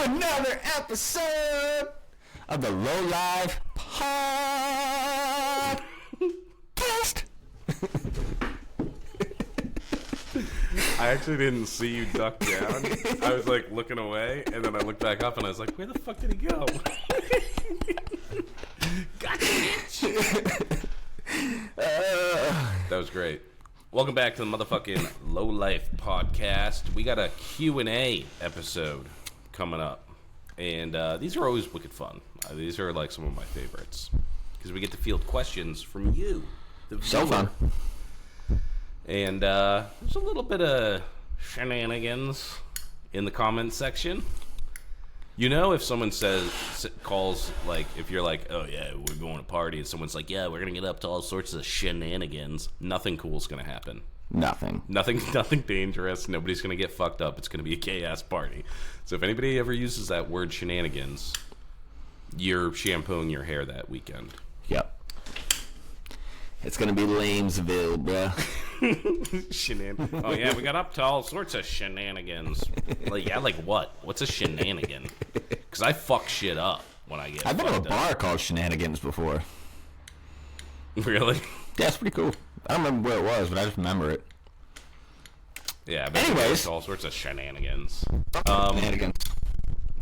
another episode of the Low Life Podcast. I actually didn't see you duck down. I was like looking away, and then I looked back up, and I was like, "Where the fuck did he go?" Gotcha, bitch. That was great. Welcome back to the motherfucking Low Life Podcast. We got a Q&A episode coming up, and these are always wicked fun. These are like some of my favorites because we get to field questions from you, the viewer. So fun. And there's a little bit of shenanigans in the comments section. You know, if someone calls, like, if you're like, oh yeah, we're going to party, and someone's like, yeah, we're going to get up to all sorts of shenanigans, nothing cool's going to happen. Nothing dangerous. Nobody's going to get fucked up. It's going to be a gay-ass party. So if anybody ever uses that word shenanigans, you're shampooing your hair that weekend. Yep. It's going to be Lamesville, bruh. Oh yeah, we got up to all sorts of shenanigans. Like what? What's a shenanigan? Because I fuck shit up when I get. I've been to a bar called Shenanigans before. Really? Yeah, it's pretty cool. I don't remember where it was, but I just remember it. Yeah. But anyways, all sorts of shenanigans. Shenanigans.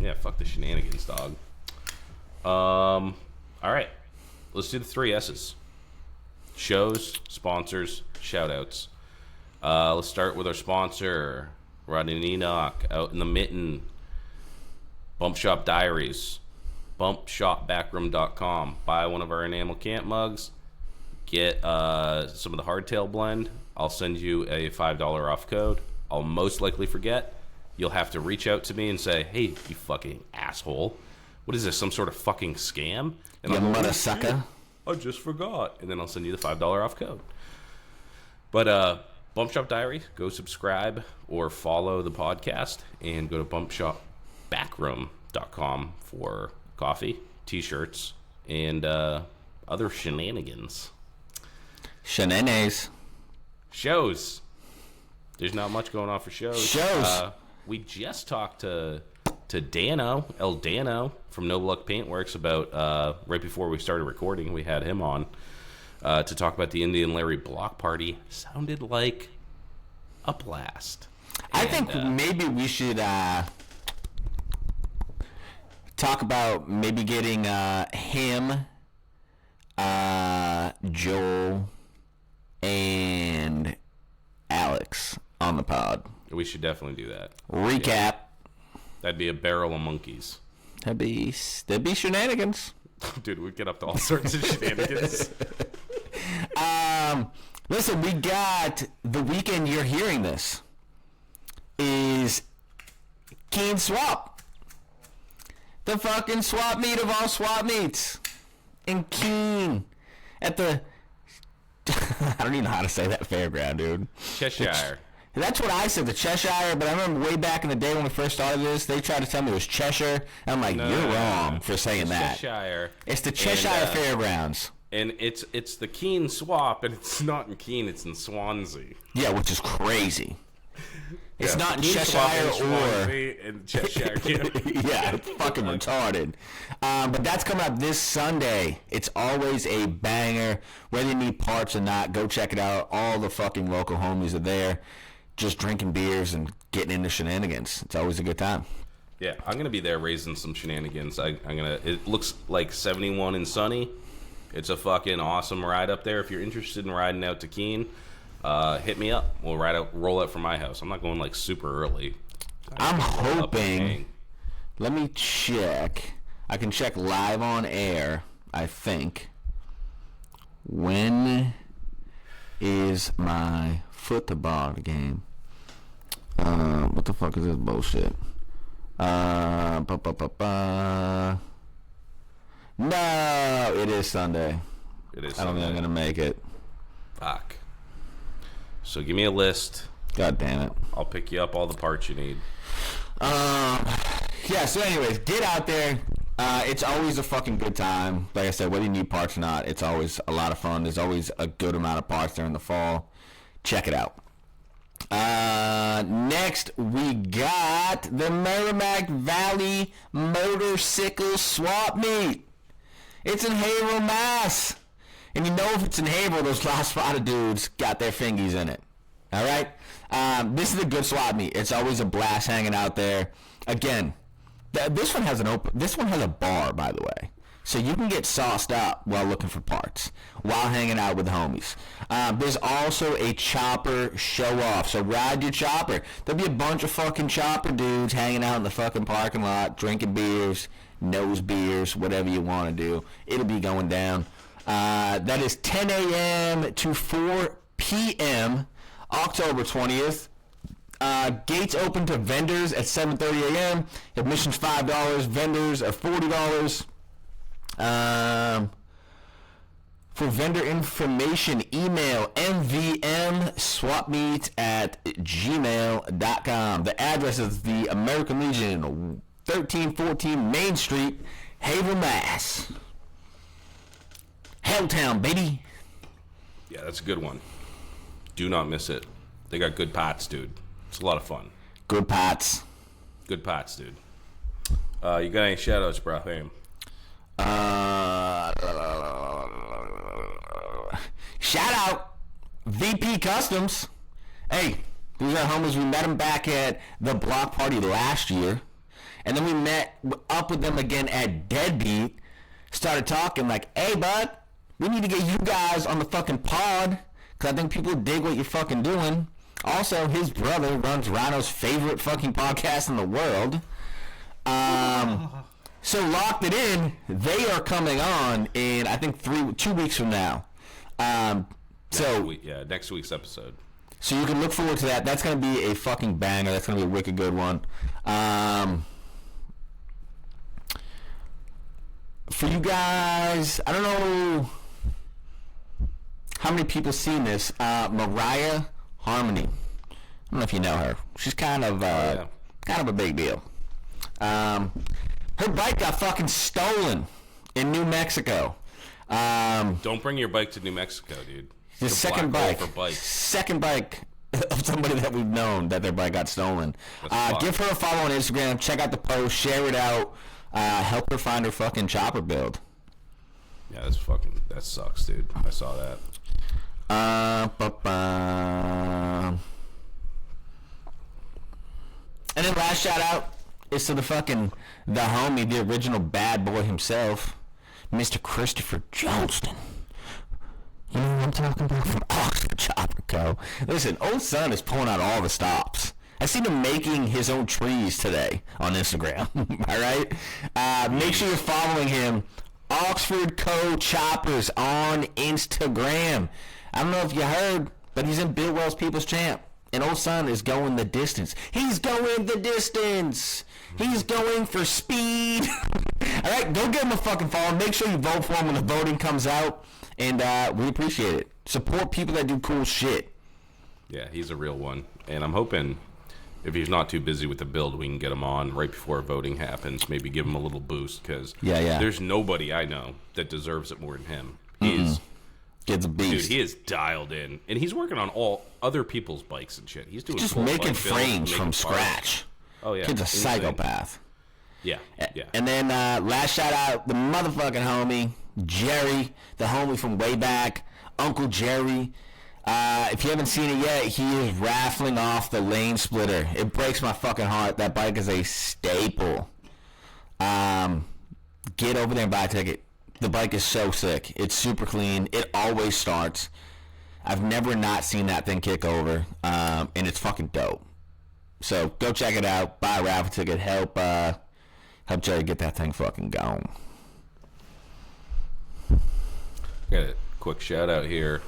Yeah, fuck the shenanigans, dog. All right, let's do the 3 S's. Shows, sponsors, shout-outs. Let's start with our sponsor, Rodney and Enoch, out in the mitten. Bump Shop Diaries. BumpShopBackroom.com. Buy one of our enamel camp mugs. Get some of the hardtail blend. I'll send you a $5 off code. I'll most likely forget. You'll have to reach out to me and say, hey, you fucking asshole. What is this, some sort of fucking scam? And you mother sucker. I just forgot. And then I'll send you the $5 off code. But Bump Shop Diary, go subscribe or follow the podcast, and go to bumpshopbackroom.com for coffee, t-shirts, and other shenanigans. Shenanigans. Shows. There's not much going on for shows. We just talked to Dano, El Dano from No Luck Paintworks about right before we started recording. We had him on to talk about the Indian Larry block party. Sounded like a blast. I think maybe we should talk about maybe getting him, Joel, and Alex on the pod. We should definitely do that. Recap. Yeah. That'd be a barrel of monkeys. That'd be shenanigans. Dude, we'd get up to all sorts of shenanigans. Listen, we got the weekend you're hearing this is Keene Swap. The fucking swap meet of all swap meets. In Keene. At the... I don't even know how to say that fairground, dude. Cheshire. That's what I said, the Cheshire, but I remember way back in the day when we first started this, they tried to tell me it was Cheshire. And I'm like, you're wrong for saying that. Cheshire. It's the Cheshire Fairgrounds. And it's the Keene Swap, and it's not in Keene, it's in Swansea. Yeah, which is crazy. It's not in Cheshire or... in Cheshire. Yeah, it's fucking retarded. But that's coming up this Sunday. It's always a banger. Whether you need parts or not, go check it out. All the fucking local homies are there, just drinking beers and getting into shenanigans. It's always a good time. Yeah, I'm going to be there raising some shenanigans. It looks like 71 and sunny. It's a fucking awesome ride up there. If you're interested in riding out to Keene, hit me up. We'll roll out from my house. I'm not going like super early. I'm hoping. Let me check. I can check live on air, I think. When is my football game? What the fuck is this bullshit? No, it is Sunday. It is I don't think I'm going to make it. Fuck. So give me a list. God damn it. I'll pick you up all the parts you need. Yeah, so anyways, get out there. It's always a fucking good time. Like I said, whether you need parts or not, it's always a lot of fun. There's always a good amount of parts during the fall. Check it out. Next, we got the Merrimack Valley Motorcycle Swap Meet. It's in Haverhill, Mass. And you know if it's in Haverhill, those last spot of dudes got their fingies in it. All right? This is a good swap meet. It's always a blast hanging out there. Again, this one has a bar, by the way. So you can get sauced up while looking for parts, while hanging out with the homies. There's also a chopper show-off. So ride your chopper. There'll be a bunch of fucking chopper dudes hanging out in the fucking parking lot, drinking beers, nose beers, whatever you want to do. It'll be going down. That is 10 a.m. to 4 p.m., October 20th. Gates open to vendors at 7:30 a.m. Admission's $5. Vendors are $40. For vendor information, email mvmswapmeet@gmail.com. The address is the American Legion, 1314 Main Street, Haverhill, Mass. Helltown, baby. Yeah, that's a good one. Do not miss it. They got good pots, dude. It's a lot of fun. Good pots. Good pots, dude. You got any shout-outs, bro? Fam? Shout out VP Customs. Hey, these are homies. We met them back at the block party last year, and then we met up with them again at Deadbeat. Started talking like, hey bud, we need to get you guys on the fucking pod, because I think people dig what you're fucking doing. Also, his brother runs Rhino's favorite fucking podcast in the world. So locked it in. They are coming on in, I think, 2 weeks from now. Next week's episode. So you can look forward to that. That's going to be a fucking banger. That's going to be a wicked good one. For you guys, I don't know how many people seen this. Mariah Harmony. I don't know if you know her. She's kind of a big deal. Her bike got fucking stolen in New Mexico. Don't bring your bike to New Mexico, dude. The second bike of somebody that we've known that their bike got stolen. Give her a follow on Instagram. Check out the post. Share it out. Help her find her fucking chopper build. Yeah, that sucks, dude. I saw that. And then last shout out is to the homie, the original bad boy himself, Mr. Christopher Johnston. You know what I'm talking about? From Oxford Chopper Co. Listen, old son is pulling out all the stops. I seen him making his own trees today on Instagram. All right? Make sure you're following him. Oxford Co. Choppers on Instagram. I don't know if you heard, but he's in Bill Wells People's Champ. And old son is going the distance. He's going the distance. He's going for speed. All right, go give him a fucking follow. Make sure you vote for him when the voting comes out. And we appreciate it. Support people that do cool shit. Yeah, he's a real one. And I'm hoping if he's not too busy with the build, we can get him on right before voting happens. Maybe give him a little boost, because there's nobody I know that deserves it more than him. Kid's a beast. Dude, he is dialed in. And he's working on all other people's bikes and shit. He's doing just making frames from scratch. Oh, yeah. Kid's a psychopath. Yeah. And then last shout out, the motherfucking homie, Jerry, the homie from way back, Uncle Jerry. If you haven't seen it yet, he is raffling off the lane splitter. It breaks my fucking heart. That bike is a staple. Get over there and buy a ticket. The bike is so sick. It's super clean. It always starts. I've never not seen that thing kick over. And it's fucking dope. So go check it out. Buy a raffle ticket. Help Jerry get that thing fucking going. Got a quick shout out here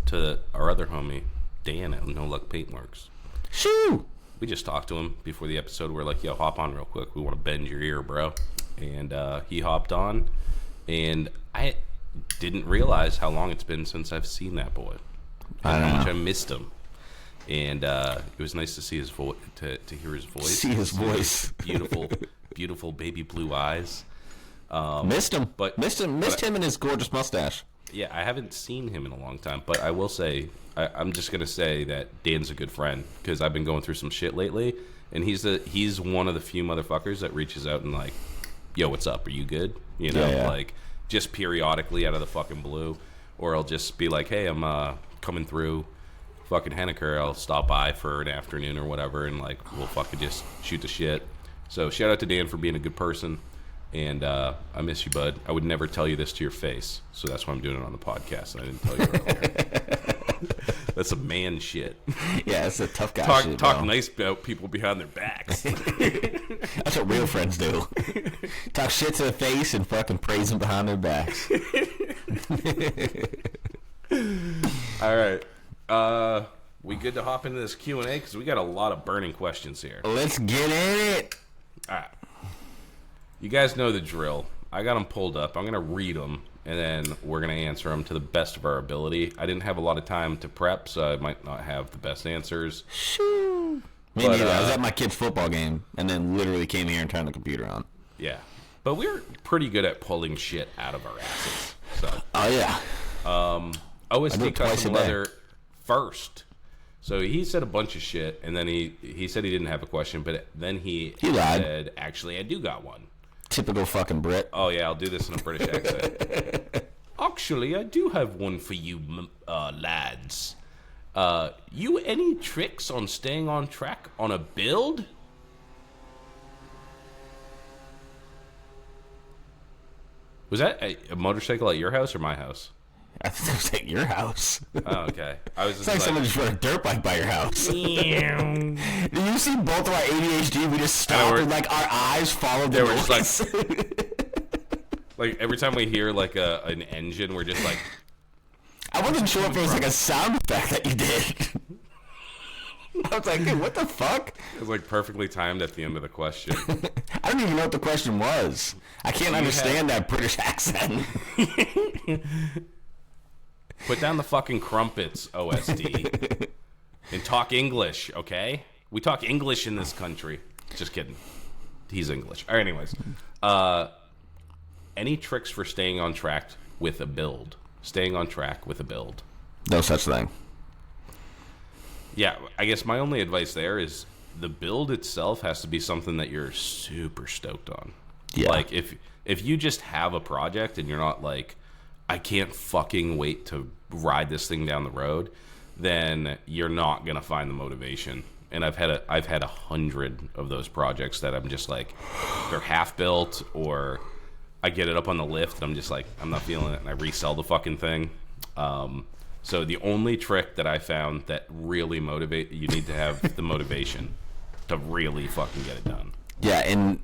to our other homie, Dan at No Luck Paintworks. Shoo! We just talked to him before the episode. We're like, yo, hop on real quick. We want to bend your ear, bro. And he hopped on. And I didn't realize how long it's been since I've seen that boy. And how much I missed him. And it was nice to see his voice, to hear his voice. See his voice. Beautiful baby blue eyes. Missed him and his gorgeous mustache. Yeah, I haven't seen him in a long time, but I will say, I'm just gonna say that Dan's a good friend because I've been going through some shit lately, and he's one of the few motherfuckers that reaches out and like, yo, what's up? Are you good? You know, like just periodically out of the fucking blue, or I'll just be like, hey, I'm coming through fucking Henniker. I'll stop by for an afternoon or whatever, and like we'll fucking just shoot the shit. So shout out to Dan for being a good person. And I miss you, bud. I would never tell you this to your face, so that's why I'm doing it on the podcast. And I didn't tell you earlier. That's some man shit. Yeah, it's a tough guy shit. Talk nice about people behind their backs. That's what real friends do. Talk shit to their face and fucking praise them behind their backs. All right. We good to hop into this Q&A? Because we got a lot of burning questions here. Let's get in it. All right. You guys know the drill. I got them pulled up. I'm going to read them, and then we're going to answer them to the best of our ability. I didn't have a lot of time to prep, so I might not have the best answers. Shoo. Me neither. I was at my kid's football game, and then literally came here and turned the computer on. Yeah. But we're pretty good at pulling shit out of our asses. So. Oh, yeah. OSD Custom Leather first. So he said a bunch of shit, and then he said he didn't have a question, but then he lied. Said, actually, I do got one. Typical fucking Brit. Oh, yeah, I'll do this in a British accent. Actually, I do have one for you, lads. You any tricks on staying on track on a build? Was that a motorcycle at your house or my house? I think it was at your house. Oh, okay. It's like someone just rode a dirt bike by your house. Did you see both of our ADHD? We just stopped and like our eyes followed the noise. Just like every time we hear like an engine, we're just like. I wasn't sure if it was like a sound effect that you did. I was like, dude, what the fuck? It was like perfectly timed at the end of the question. I don't even know what the question was. I can't understand that British accent. Put down the fucking crumpets, OSD, and talk English, okay? We talk English in this country. Just kidding. He's English. All right, anyways. Any tricks for staying on track with a build? Staying on track with a build. No such thing. Yeah, I guess my only advice there is the build itself has to be something that you're super stoked on. Yeah. Like, if you just have a project and you're not like, I can't fucking wait to ride this thing down the road, then you're not gonna find the motivation. And I've had 100 of those projects that I'm just like, they're half built, or I get it up on the lift and I'm just like, I'm not feeling it, and I resell the fucking thing. So the only trick that I found that really motivate, you need to have the motivation to really fucking get it done. Yeah, and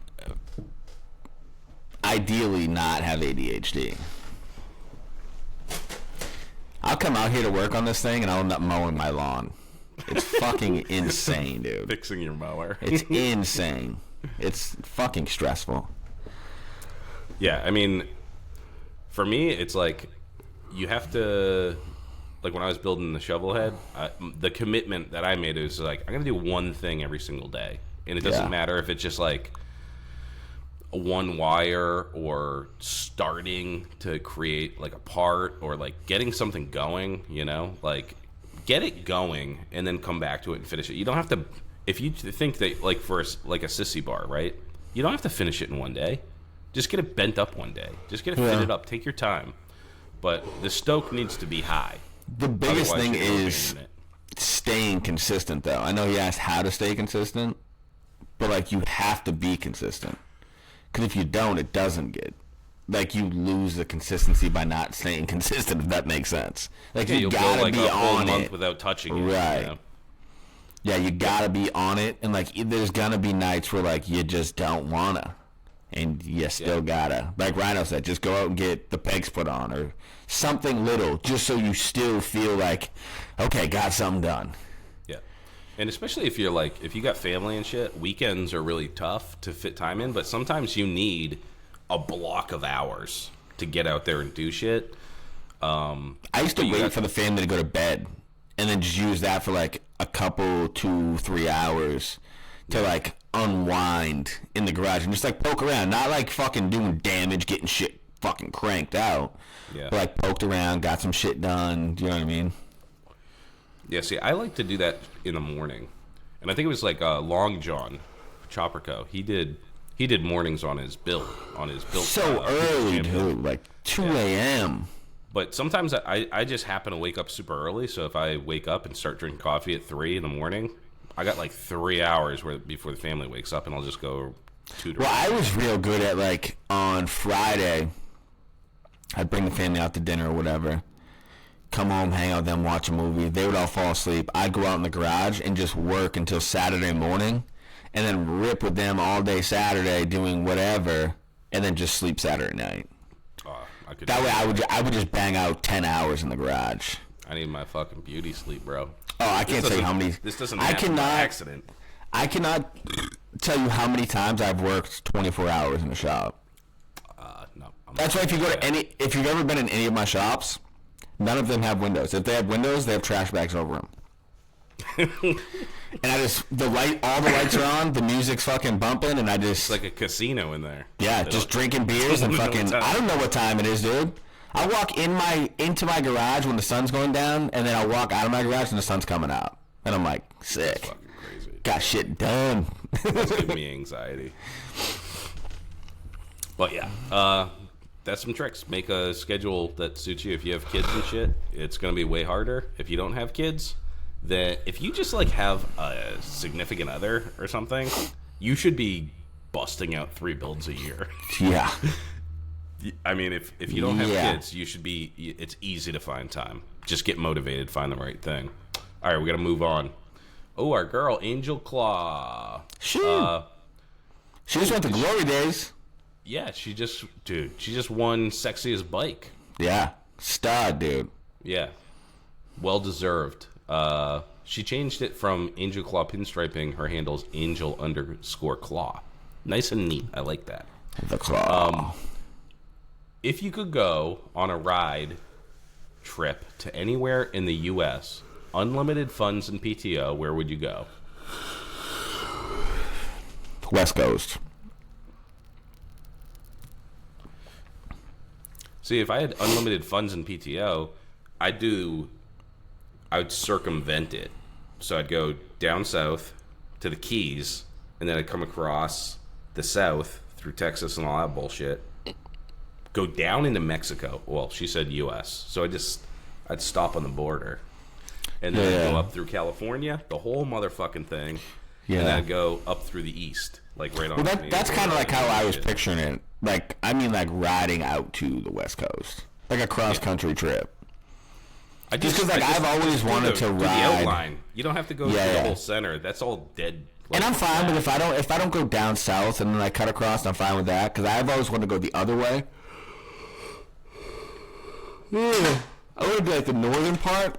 ideally not have ADHD. I'll come out here to work on this thing and I'll end up mowing my lawn. It's fucking insane, dude. Fixing your mower. It's insane. It's fucking stressful. Yeah, I mean, for me, it's like, you have to, like when I was building the shovel head, the commitment that I made is like, I'm going to do one thing every single day. And it doesn't matter if it's just like one wire or starting to create like a part or like getting something going, you know, like get it going and then come back to it and finish it. You don't have to, if you think that like for like a sissy bar, right? You don't have to finish it in one day. Just get it bent up one day. Just get it fitted up. Take your time. But the stoke needs to be high. The biggest thing is staying consistent, though. I know you asked how to stay consistent, but like you have to be consistent. Because if you don't, it doesn't get. Like you lose the consistency by not staying consistent. If that makes sense. Like you gotta like be a whole on month it without touching it. Right. You know? Yeah, you gotta be on it, and like there's gonna be nights where like you just don't wanna, and you still gotta. Like Rhino said, just go out and get the pegs put on or something little, just so you still feel like, okay, got something done. Yeah, and especially if you're like, if you got family and shit, weekends are really tough to fit time in. But sometimes you need a block of hours to get out there and do shit. I used to wait for the family to go to bed, and then just use that for like a couple 2-3 hours to like unwind in the garage and just like poke around, not like fucking doing damage, getting shit fucking cranked out. Yeah. But, like, poked around, got some shit done. Do you know what I mean? Yeah, see, I like to do that in the morning. And I think it was like Long John Chopperco. He did mornings on his build. So early, dude. Like 2 a.m. But sometimes I just happen to wake up super early. So if I wake up and start drinking coffee at 3 in the morning, I got like 3 hours before the family wakes up, and I'll just go tutor. Well, I was real good at, like, on Friday, I'd bring the family out to dinner or whatever, come home, hang out with them, watch a movie. They would all fall asleep. I'd go out in the garage and just work until Saturday morning, and then rip with them all day Saturday doing whatever, and then just sleep Saturday night. That way I would just bang out 10 hours in the garage. I need my fucking beauty sleep, bro. Oh, I can't tell you how many. This doesn't happen by accident. I cannot tell you how many times I've worked 24 hours in a shop. No. That's why if you've ever been in any of my shops, none of them have windows. If they have windows, they have trash bags over them. And all the lights are on, the music's fucking bumping, and it's like a casino in there. Yeah, just drinking beers and fucking. I don't know what time it is, dude. I walk into my garage when the sun's going down, and then I walk out of my garage when the sun's coming out, and I'm like, sick. That's fucking crazy. Got shit done. That's giving me anxiety. But yeah, that's some tricks. Make a schedule that suits you. If you have kids and shit, it's gonna be way harder. If you don't have kids, then if you just like have a significant other or something, you should be busting out 3 builds a year. Yeah. I mean, if you don't have kids, you should be. It's easy to find time. Just get motivated, find the right thing. All right, we gotta move on. Oh, our girl Angel Claw. She just went to Glory Days. Yeah, she just won Sexiest Bike. Yeah, stud, dude. Yeah, well deserved. She changed it from Angel Claw pinstriping. Her handle's Angel_Claw. Nice and neat. I like that. The claw. If you could go on a ride trip to anywhere in the U.S., unlimited funds and PTO, where would you go? West Coast. See, if I had unlimited funds and PTO, I would circumvent it. So I'd go down south to the Keys, and then I'd come across the south through Texas and all that bullshit. Go down into Mexico. Well, she said U.S. So I'd stop on the border. And then I'd go up through California, the whole motherfucking thing. Yeah. And then I'd go up through the east, like right on. Well, that's kind of like how I was picturing it. Like, I mean, like riding out to the West Coast. Like a cross-country trip. Just because, like, I've always wanted to ride. The outline. You don't have to go through the whole center. That's all dead. Like, and I'm fine with if I don't go down south and then I cut across, I'm fine with that. Because I've always wanted to go the other way. Yeah. I want to do, like, the northern part.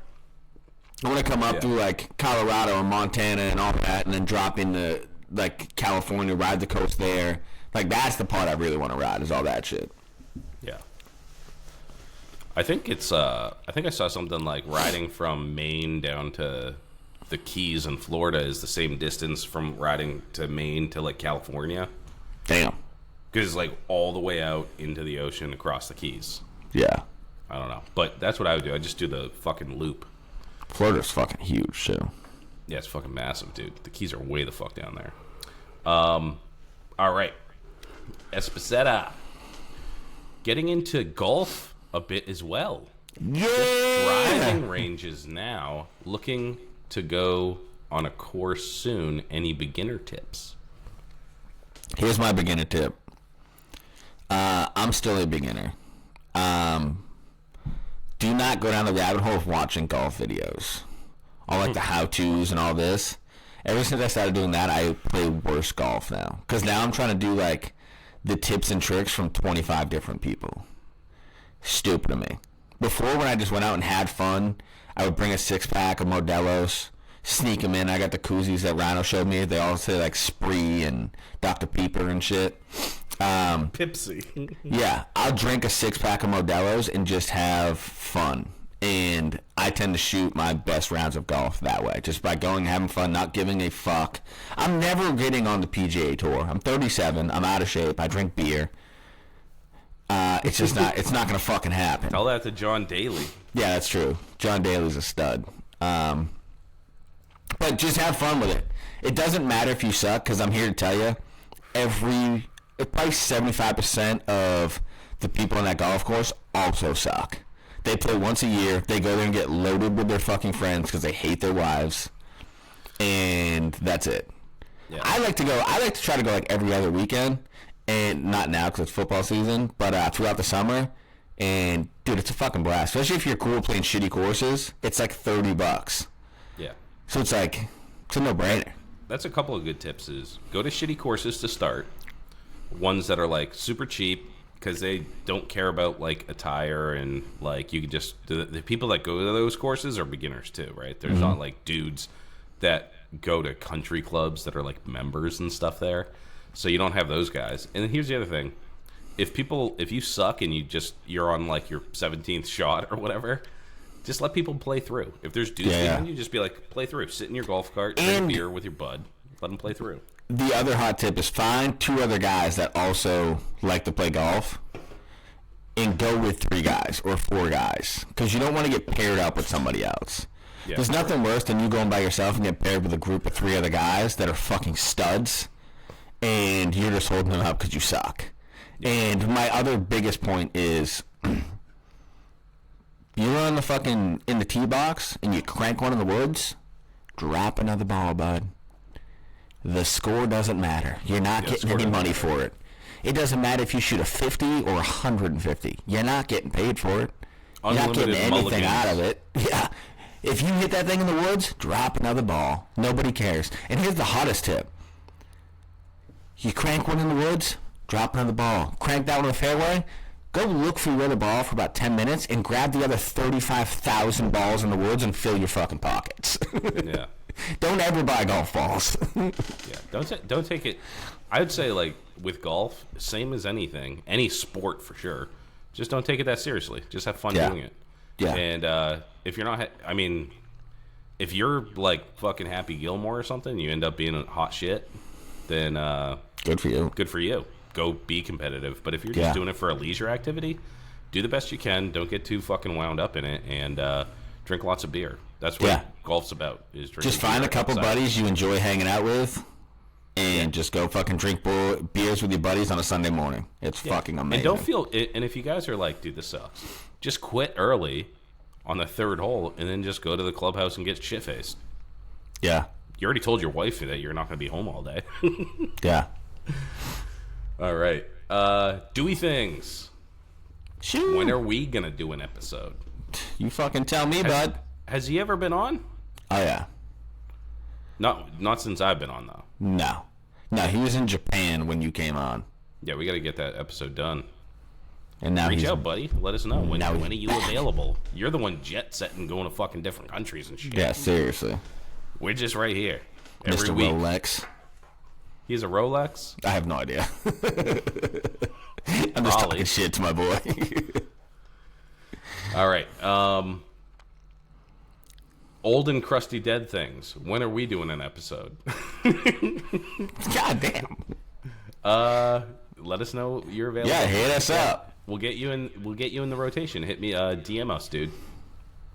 I want to come up through, like, Colorado and Montana and all that, and then drop into, like, California, ride the coast there. Like, that's the part I really want to ride, is all that shit. Yeah. I think I saw something like riding from Maine down to the Keys in Florida is the same distance from riding to Maine to, like, California. Damn. Because it's, like, all the way out into the ocean across the Keys. Yeah. I don't know. But that's what I would do. I just do the fucking loop. Florida's fucking huge, too. Yeah, it's fucking massive, dude. The Keys are way the fuck down there. All right. Esposeta. Getting into golf a bit as well. Yeah! Driving ranges now. Looking to go on a course soon. Any beginner tips? Here's my beginner tip. I'm still a beginner. Do not go down the rabbit hole of watching golf videos. All like the how-tos and all this. Ever since I started doing that, I play worse golf now. Because now I'm trying to do like the tips and tricks from 25 different people. Stupid to me. Before, when I just went out and had fun, I would bring a 6-pack of Modelo's, sneak them in. I got the koozies that Rhino showed me. They all say like Spree and Dr. Pepper and shit. Pipsy. Yeah, I'll drink a 6-pack of Modelo's and just have fun. And I tend to shoot my best rounds of golf that way, just by going and having fun, not giving a fuck. I'm never getting on the PGA Tour. I'm 37. I'm out of shape. I drink beer. It's just not. It's not gonna fucking happen. Tell that to John Daly. Yeah, that's true. John Daly's a stud. But just have fun with it. It doesn't matter if you suck, because I'm here to tell you, probably 75% of the people on that golf course also suck. They play once a year. They go there and get loaded with their fucking friends because they hate their wives, and that's it. Yeah. I like to try to go like every other weekend, and not now because it's football season, but throughout the summer. And dude, it's a fucking blast, especially if you're cool playing shitty courses. It's like $30. Yeah. So it's a no-brainer. That's a couple of good tips. Is go to shitty courses to start, ones that are like super cheap because they don't care about like attire, and like you can just the people that go to those courses are beginners too, right? There's not like dudes that go to country clubs that are like members and stuff there, so you don't have those guys. And then here's the other thing: if you suck and you're on like your 17th shot or whatever, just let people play through. If there's dudes behind you, just be like, play through. Sit in your golf cart, drink a beer with your bud, let them play through. The other hot tip is find 2 other guys that also like to play golf, and go with 3 guys or 4 guys, because you don't want to get paired up with somebody else. Yeah, there's nothing worse than you going by yourself and get paired with a group of 3 other guys that are fucking studs, and you're just holding them up because you suck. Yeah. And my other biggest point is, you're on the fucking in the tee box and you crank one in the woods, drop another ball, bud. The score doesn't matter. You're not getting any money for it. It doesn't matter if you shoot a 50 or 150. You're not getting paid for it. You're not getting anything out of it. Yeah. If you hit that thing in the woods, drop another ball. Nobody cares. And here's the hottest tip. You crank one in the woods, drop another ball. Crank that one in the fairway, go look for your other ball for about 10 minutes and grab the other 35,000 balls in the woods and fill your fucking pockets. Yeah. Don't ever buy golf balls. Yeah. Don't take it. I would say, like, with golf, same as anything, any sport for sure, just don't take it that seriously. Just have fun doing it. Yeah. And if you're not, if you're like fucking Happy Gilmore or something, you end up being a hot shit, then good for you. Good for you. Go be competitive. But if you're just doing it for a leisure activity, do the best you can. Don't get too fucking wound up in it, and drink lots of beer. That's what golf's about. Is drinking. Just find a couple buddies you enjoy hanging out with, and just go fucking drink beers with your buddies on a Sunday morning. It's fucking amazing. And don't feel. And if you guys are like, dude, this sucks, just quit early on the 3rd hole, and then just go to the clubhouse and get shit faced. Yeah. You already told your wife that you're not going to be home all day. Yeah. All right. Dewey things. Shoot. When are we going to do an episode? You fucking tell me, bud. Has he ever been on? Oh, yeah. Not since I've been on, though. No, he was in Japan when you came on. Yeah, we got to get that episode done. And now reach out, buddy. Let us know. When are you available? You're the one jet setting, going to fucking different countries and shit. Yeah, seriously. We're just right here. Every week. Rolex. He's a Rolex? I have no idea. I'm just talking shit to my boy. All right. Old and crusty dead things. When are we doing an episode? God damn. Let us know you're available. Yeah, hit us up. We'll get you in the rotation. Hit me, DM us, dude.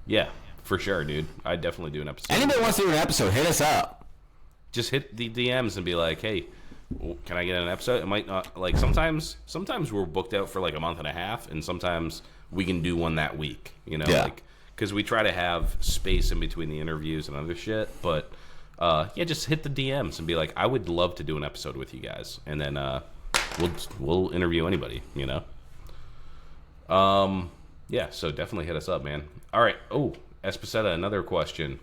Yeah, for sure, dude. I'd definitely do an episode. Anybody wants to do an episode, hit us up. Just hit the DMs and be like, hey, can I get an episode? It might not, like, sometimes we're booked out for like a month and a half, and sometimes we can do one that week, you know, like, because we try to have space in between the interviews and other shit. But just hit the DMs and be like, I would love to do an episode with you guys, and then we'll interview anybody, you know. So definitely hit us up, man. All right. Oh, Espaceta, another question.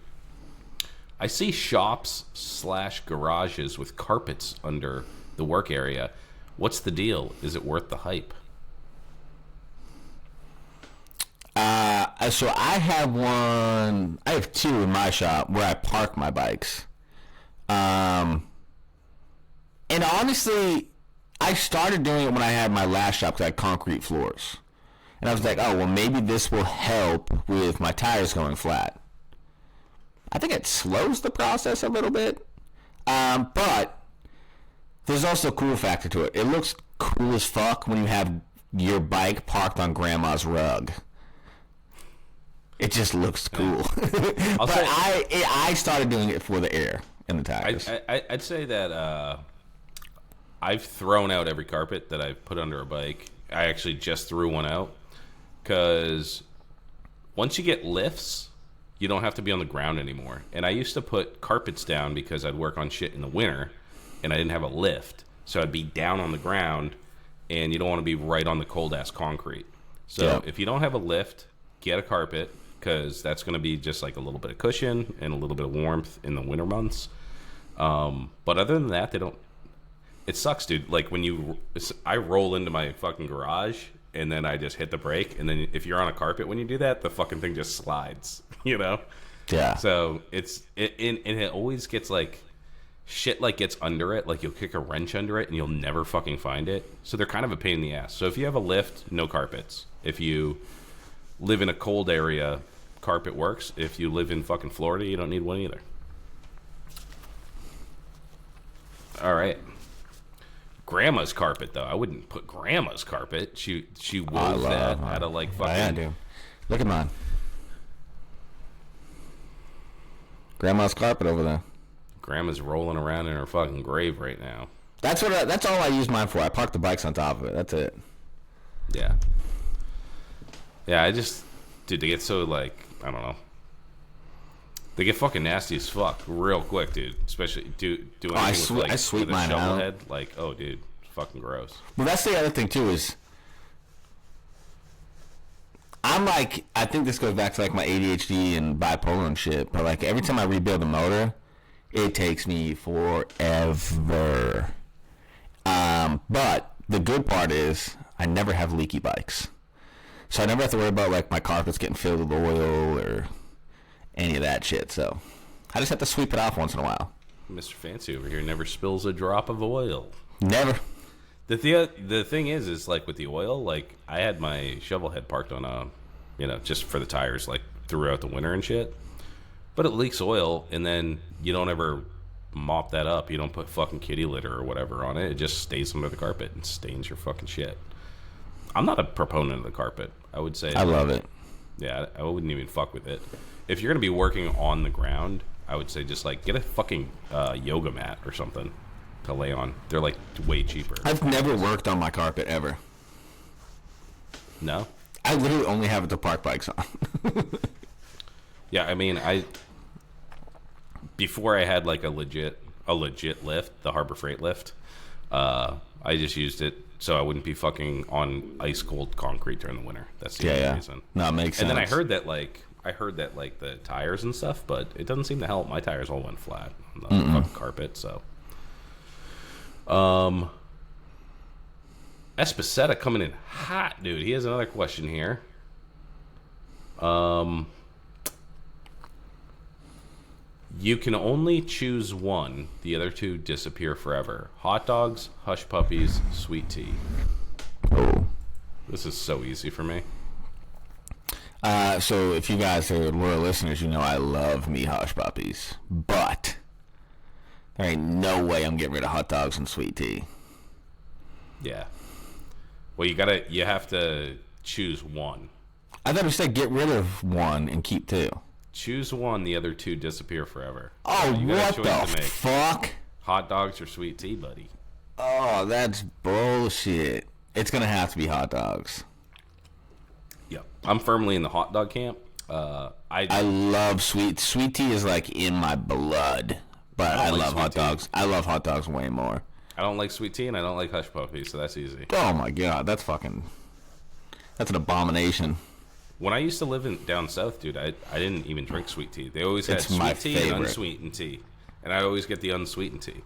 I see shops/garages with carpets under the work area. What's the deal? Is it worth the hype? So I have 2 in my shop where I park my bikes. And honestly, I started doing it when I had my last shop because I had concrete floors. And I was like, oh, well, maybe this will help with my tires going flat. I think it slows the process a little bit. But there's also a cool factor to it. It looks cool as fuck when you have your bike parked on grandma's rug. It just looks cool. I started doing it for the air and the tires. I'd say that I've thrown out every carpet that I've put under a bike. I actually just threw one out because once you get lifts, you don't have to be on the ground anymore. And I used to put carpets down because I'd work on shit in the winter and I didn't have a lift. So I'd be down on the ground, and you don't want to be right on the cold-ass concrete. So if you don't have a lift, get a carpet, because that's going to be just like a little bit of cushion and a little bit of warmth in the winter months. But other than that, they don't... It sucks, dude. Like, I roll into my fucking garage, and then I just hit the brake, and then if you're on a carpet when you do that, the fucking thing just slides, you know? Yeah. So it always gets like... Shit like gets under it, like you'll kick a wrench under it and you'll never fucking find it. So they're kind of a pain in the ass. So if you have a lift, no carpets. If you live in a cold area, carpet works. If you live in fucking Florida, you don't need one either. All right. Grandma's carpet, though. I wouldn't put grandma's carpet. She wove that out of like fucking... I do. Look at mine. Grandma's carpet over there. Grandma's rolling around in her fucking grave right now. That's all I use mine for. I park the bikes on top of it. That's it. Yeah. Yeah, dude, they get so like, I don't know. They get fucking nasty as fuck real quick, dude. Especially doing anything with, like, I sweep with a mine shovel out. head. Like, oh, dude, it's fucking gross. Well, that's the other thing too is I think this goes back to like my ADHD and bipolar and shit. But like every time I rebuild a motor, it takes me forever. But the good part is I never have leaky bikes. So I never have to worry about like my carpets getting filled with oil or any of that shit. So I just have to sweep it off once in a while. Mr. Fancy over here never spills a drop of oil. Never. The thing is like with the oil, like I had my shovel head parked on just for the tires, like throughout the winter and shit. But it leaks oil, and then you don't ever mop that up. You don't put fucking kitty litter or whatever on it. It just stays under the carpet and stains your fucking shit. I'm not a proponent of the carpet. I would say... I love it. Yeah, I wouldn't even fuck with it. If you're going to be working on the ground, I would say just, like, get a fucking yoga mat or something to lay on. They're, like, way cheaper. I've never worked on my carpet, ever. No? I literally only have it to park bikes on. Yeah, I mean, before I had like a legit lift, the Harbor Freight lift, I just used it so I wouldn't be fucking on ice cold concrete during the winter. That's the only reason. No, it makes sense. And then I heard that the tires and stuff, but it doesn't seem to help. My tires all went flat on the fucking carpet. So, Espaceta coming in hot, dude. He has another question here. You can only choose one. The other two disappear forever. Hot dogs, hush puppies, sweet tea. Oh. This is so easy for me. So if you guys are loyal listeners, you know I love me hush puppies. But there ain't no way I'm getting rid of hot dogs and sweet tea. Yeah. Well, you have to choose one. I thought you said get rid of one and keep two. Choose one, the other two disappear forever. Oh, you got what the fuck? Hot dogs or sweet tea, buddy? Oh, that's bullshit. It's going to have to be hot dogs. Yep. I'm firmly in the hot dog camp. I love sweet tea is like in my blood, but I love hot dogs. I love hot dogs way more. I don't like sweet tea and I don't like hush puppies, so that's easy. Oh my god, that's an abomination. When I used to live down south, dude, I didn't even drink sweet tea. They always had sweet tea and unsweetened tea, and I always get the unsweetened tea.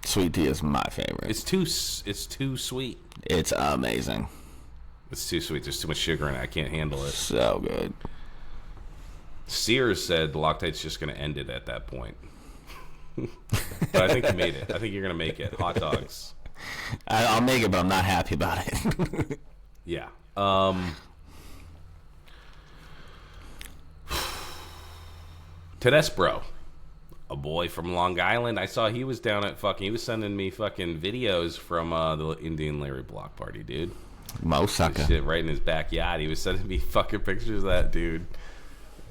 Sweet tea is my favorite. It's too sweet. It's amazing. It's too sweet. There's too much sugar in it. I can't handle it. So good. Sears said Loctite's just going to end it at that point. But I think you made it. I think you're going to make it. Hot dogs. I'll make it, but I'm not happy about it. Yeah. Tedesbro, a boy from Long Island. I saw he was down at he was sending me fucking videos from the Indian Larry Block Party, dude. Mo sucker. Shit right in his backyard. He was sending me fucking pictures of that dude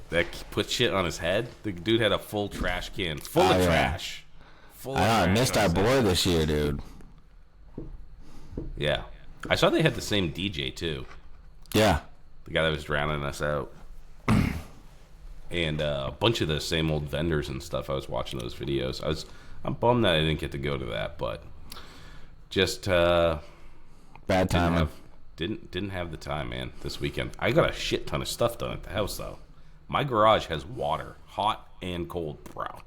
that put shit on his head. The dude had a full trash can full of trash. I missed our boy this year, dude. Yeah. I saw they had the same DJ, too. Yeah. The guy that was drowning us out. And a bunch of the same old vendors and stuff. I was watching those videos. I'm bummed that I didn't get to go to that, but just bad timing. Didn't have the time, man, this weekend. I got a shit ton of stuff done at the house, though. My garage has water, hot and cold, bro.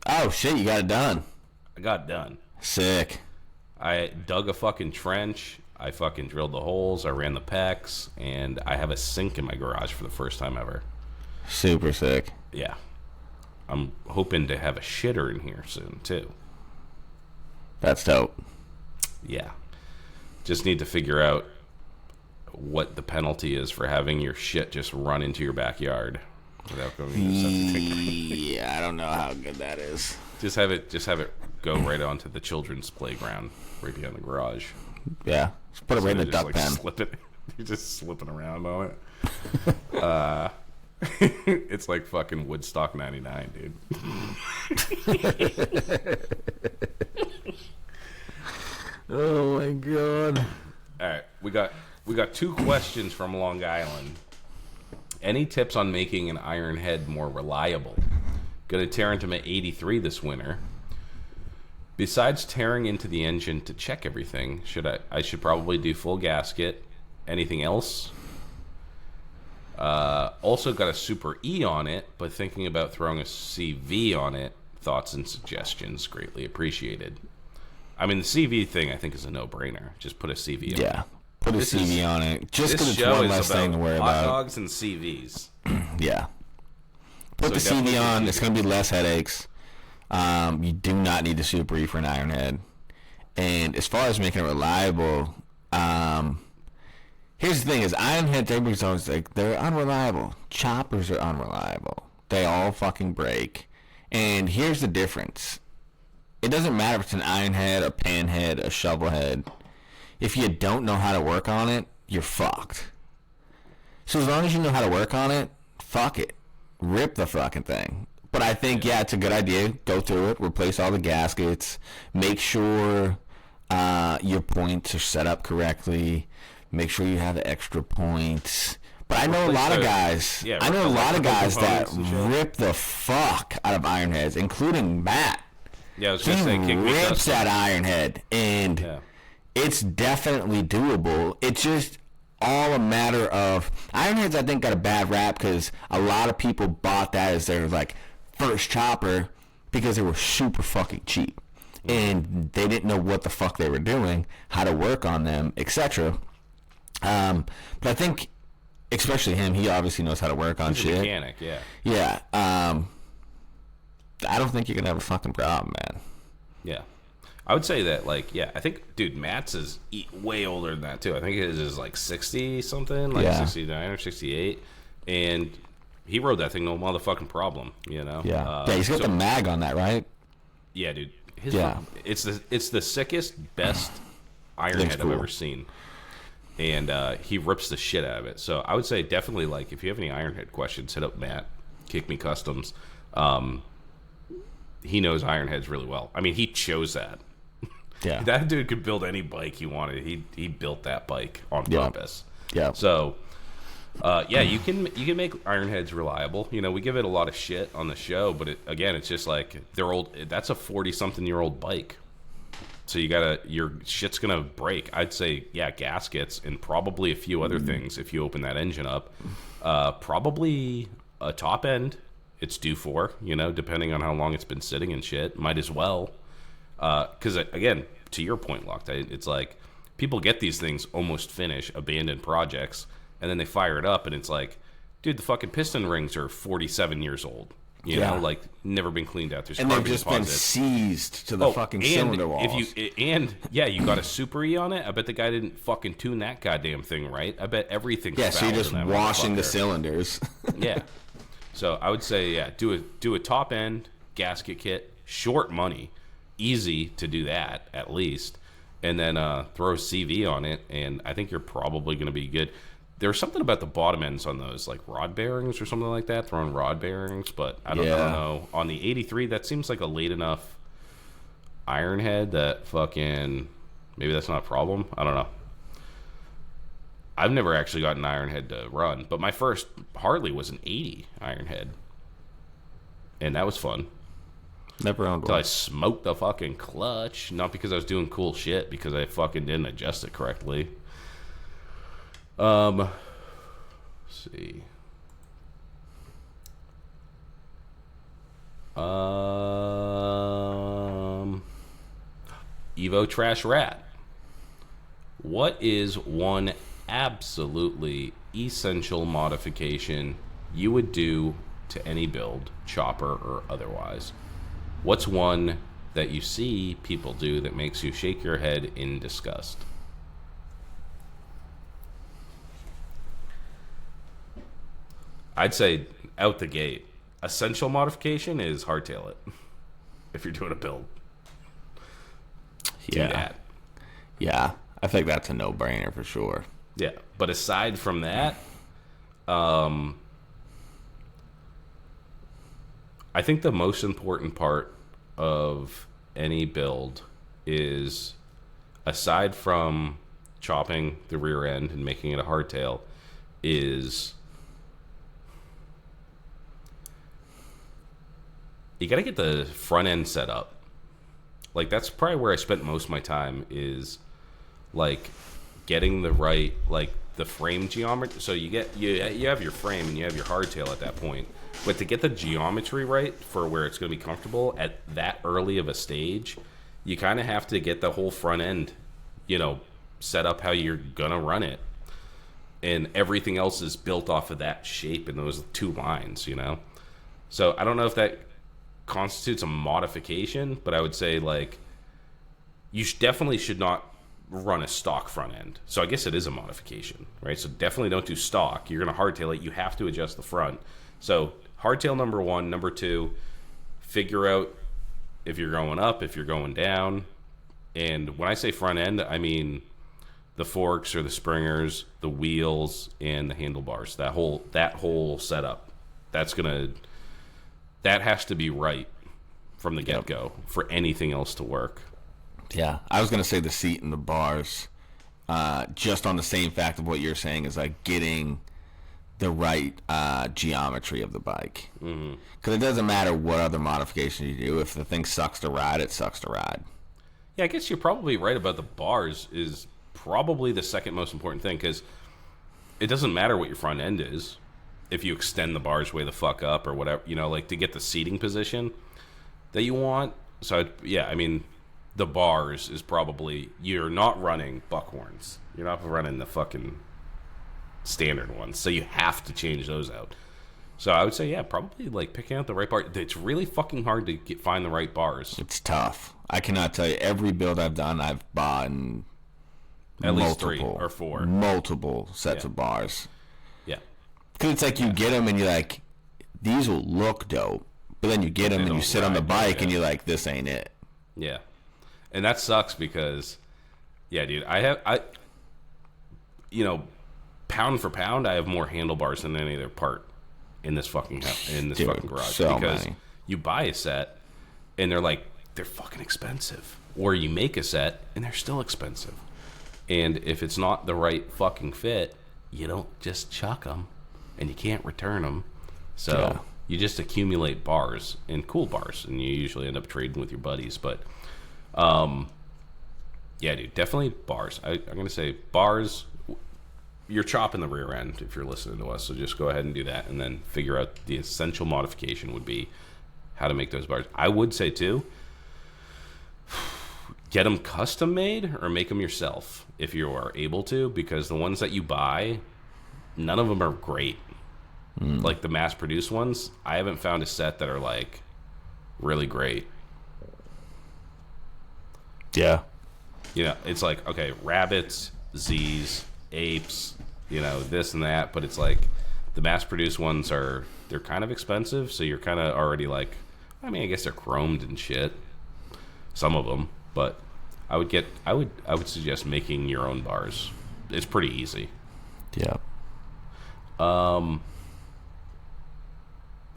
Oh, shit, you got it done. I got it done. Sick. I dug a fucking trench. I fucking drilled the holes. I ran the pecs. And I have a sink in my garage for the first time ever. Super sick. Yeah. I'm hoping to have a shitter in here soon, too. That's dope. Yeah. Just need to figure out what the penalty is for having your shit just run into your backyard without going into septic tank. Yeah, I don't know how good that is. Just have it go right onto the children's playground right behind the garage. Yeah. Just put it right in the duck pen. You're just slipping around on it. It's like fucking Woodstock 99, dude. Oh my god. All right, we got 2 questions from Long Island. Any tips on making an iron head more reliable? Gonna tear into my 83 this winter. Besides tearing into the engine to check everything, I should probably do full gasket. Anything else? Also got a Super E on it, but thinking about throwing a CV on it. Thoughts and suggestions greatly appreciated. I mean, the CV thing I think is a no-brainer. Just put a CV on it. Yeah, put a CV on it. Just because it's show one is less thing to worry hot about. dogs and CVs. Yeah. Put the CV on. It's going to be less headaches. You do not need the Super E for an iron head. And as far as making it reliable, here's the thing: is iron heads, everybody's always like they're unreliable. Choppers are unreliable. They all fucking break. And here's the difference: it doesn't matter if it's an iron head, a pan head, a shovel head. If you don't know how to work on it, you're fucked. So as long as you know how to work on it, fuck it, rip the fucking thing. But I think, yeah, it's a good idea. Go through it, replace all the gaskets, make sure your points are set up correctly, make sure you have the extra points. But I know a lot of guys. Yeah, I know a lot of guys that rip the fuck out of iron heads, including Matt. Yeah, I was gonna say, he rips that iron head, and it's definitely doable. It's just all a matter of iron heads. I think got a bad rap because a lot of people bought that as their like first chopper because they were super fucking cheap and they didn't know what the fuck they were doing, how to work on them, etc. But I think, especially him, he obviously knows how to work on shit. He's a mechanic, yeah. Yeah. I don't think you're gonna have a fucking problem, man. Yeah. I would say that, like, yeah, I think, dude, Matt's is way older than that, too. I think his is, like, 60-something, like 69 or 68. And he rode that thing no motherfucking problem, you know? Yeah. He's got the mag on that, right? Yeah, dude. It's the sickest, best iron head I've ever seen. And he rips the shit out of it. So I would say definitely, like, if you have any iron head questions, hit up Matt, Kick Me Customs. He knows iron heads really well. I mean, he chose that. Yeah, that dude could build any bike he wanted. He built that bike on purpose. Yeah. So, you can make iron heads reliable. You know, we give it a lot of shit on the show, but it's just like they're old. That's a 40-something-year-old bike. So your shit's gonna break. I'd say, gaskets and probably a few other things if you open that engine up. Probably a top end. It's due for, depending on how long it's been sitting and shit. Might as well. Because, again, to your point, Locked, it's like people get these things almost finished, abandoned projects, and then they fire it up, and it's like, dude, the fucking piston rings are 47 years old. You know, like, never been cleaned out. There's and they've just been seized to the fucking cylinder walls. You got a Super E on it. I bet the guy didn't fucking tune that goddamn thing right. I bet everything's so you're just washing the cylinders. Yeah. So I would say, do a top end gasket kit, short money, easy to do that at least, and then throw a CV on it, and I think you're probably going to be good. There's something about the bottom ends on those, like rod bearings or something like that, throwing rod bearings, but I don't know. On the 83, that seems like a late enough iron head that fucking, maybe that's not a problem. I don't know. I've never actually got an iron head to run, but my first Harley was an 80 iron head, and that was fun. Never owned one. Until I smoked the fucking clutch, not because I was doing cool shit, because I fucking didn't adjust it correctly. Let's see. Evo Trash Rat. What is one absolutely essential modification you would do to any build, chopper or otherwise? What's one that you see people do that makes you shake your head in disgust? I'd say out the gate, essential modification is hardtail it if you're doing a build. Do that. Yeah, I think that's a no-brainer for sure. Yeah, but aside from that, I think the most important part of any build is, aside from chopping the rear end and making it a hardtail, is you got to get the front end set up. Like, that's probably where I spent most of my time, is like getting the right, like, the frame geometry. So you have your frame and you have your hardtail at that point, but to get the geometry right for where it's going to be comfortable at that early of a stage, you kind of have to get the whole front end, set up how you're gonna run it, and everything else is built off of that shape and those two lines. So I don't know if that constitutes a modification, but I would say, like, you definitely should not run a stock front end. So I guess it is a modification, right? So definitely don't do stock. You're going to hardtail it. You have to adjust the front. So hardtail number one. Number two, figure out if you're going up, if you're going down. And when I say front end, I mean the forks or the springers, the wheels, and the handlebars. That whole setup. That has to be right from the get-go for anything else to work. Yeah, I was going to say the seat and the bars, just on the same fact of what you're saying, is like getting the right geometry of the bike. Because it doesn't matter what other modification you do. If the thing sucks to ride, it sucks to ride. Yeah, I guess you're probably right about the bars is probably the second most important thing, because it doesn't matter what your front end is. If you extend the bars way the fuck up or whatever, like to get the seating position that you want. So, yeah, I mean, the bars is probably, you're not running buckhorns. You're not running the fucking standard ones. So you have to change those out. So I would say, yeah, probably like picking out the right bar. It's really fucking hard to find the right bars. It's tough. I cannot tell you. Every build I've done, I've bought at least 3 or 4. Multiple sets of bars. Yeah. Because it's like you get them and you're like, these will look dope. But then you get them and you sit on the bike and you're like, this ain't it. Yeah. And that sucks because, yeah, dude, pound for pound, I have more handlebars than any other part in this fucking fucking garage. So because many. You buy a set and they're fucking expensive. Or you make a set and they're still expensive. And if it's not the right fucking fit, you don't just chuck them. And you can't return them. So you just accumulate bars, and cool bars, and you usually end up trading with your buddies. But, yeah, dude, definitely bars. I'm going to say bars. You're chopping the rear end if you're listening to us, so just go ahead and do that, and then figure out the essential modification would be how to make those bars. I would say, too, get them custom made or make them yourself if you are able to, because the ones that you buy, none of them are great. Like the mass-produced ones, I haven't found a set that are, like, really great. Yeah. It's like, okay, rabbits, Z's, apes, this and that, but it's like the mass-produced ones they're kind of expensive, so you're kind of already like, I mean, I guess they're chromed and shit. Some of them, but I would suggest making your own bars. It's pretty easy. Yeah.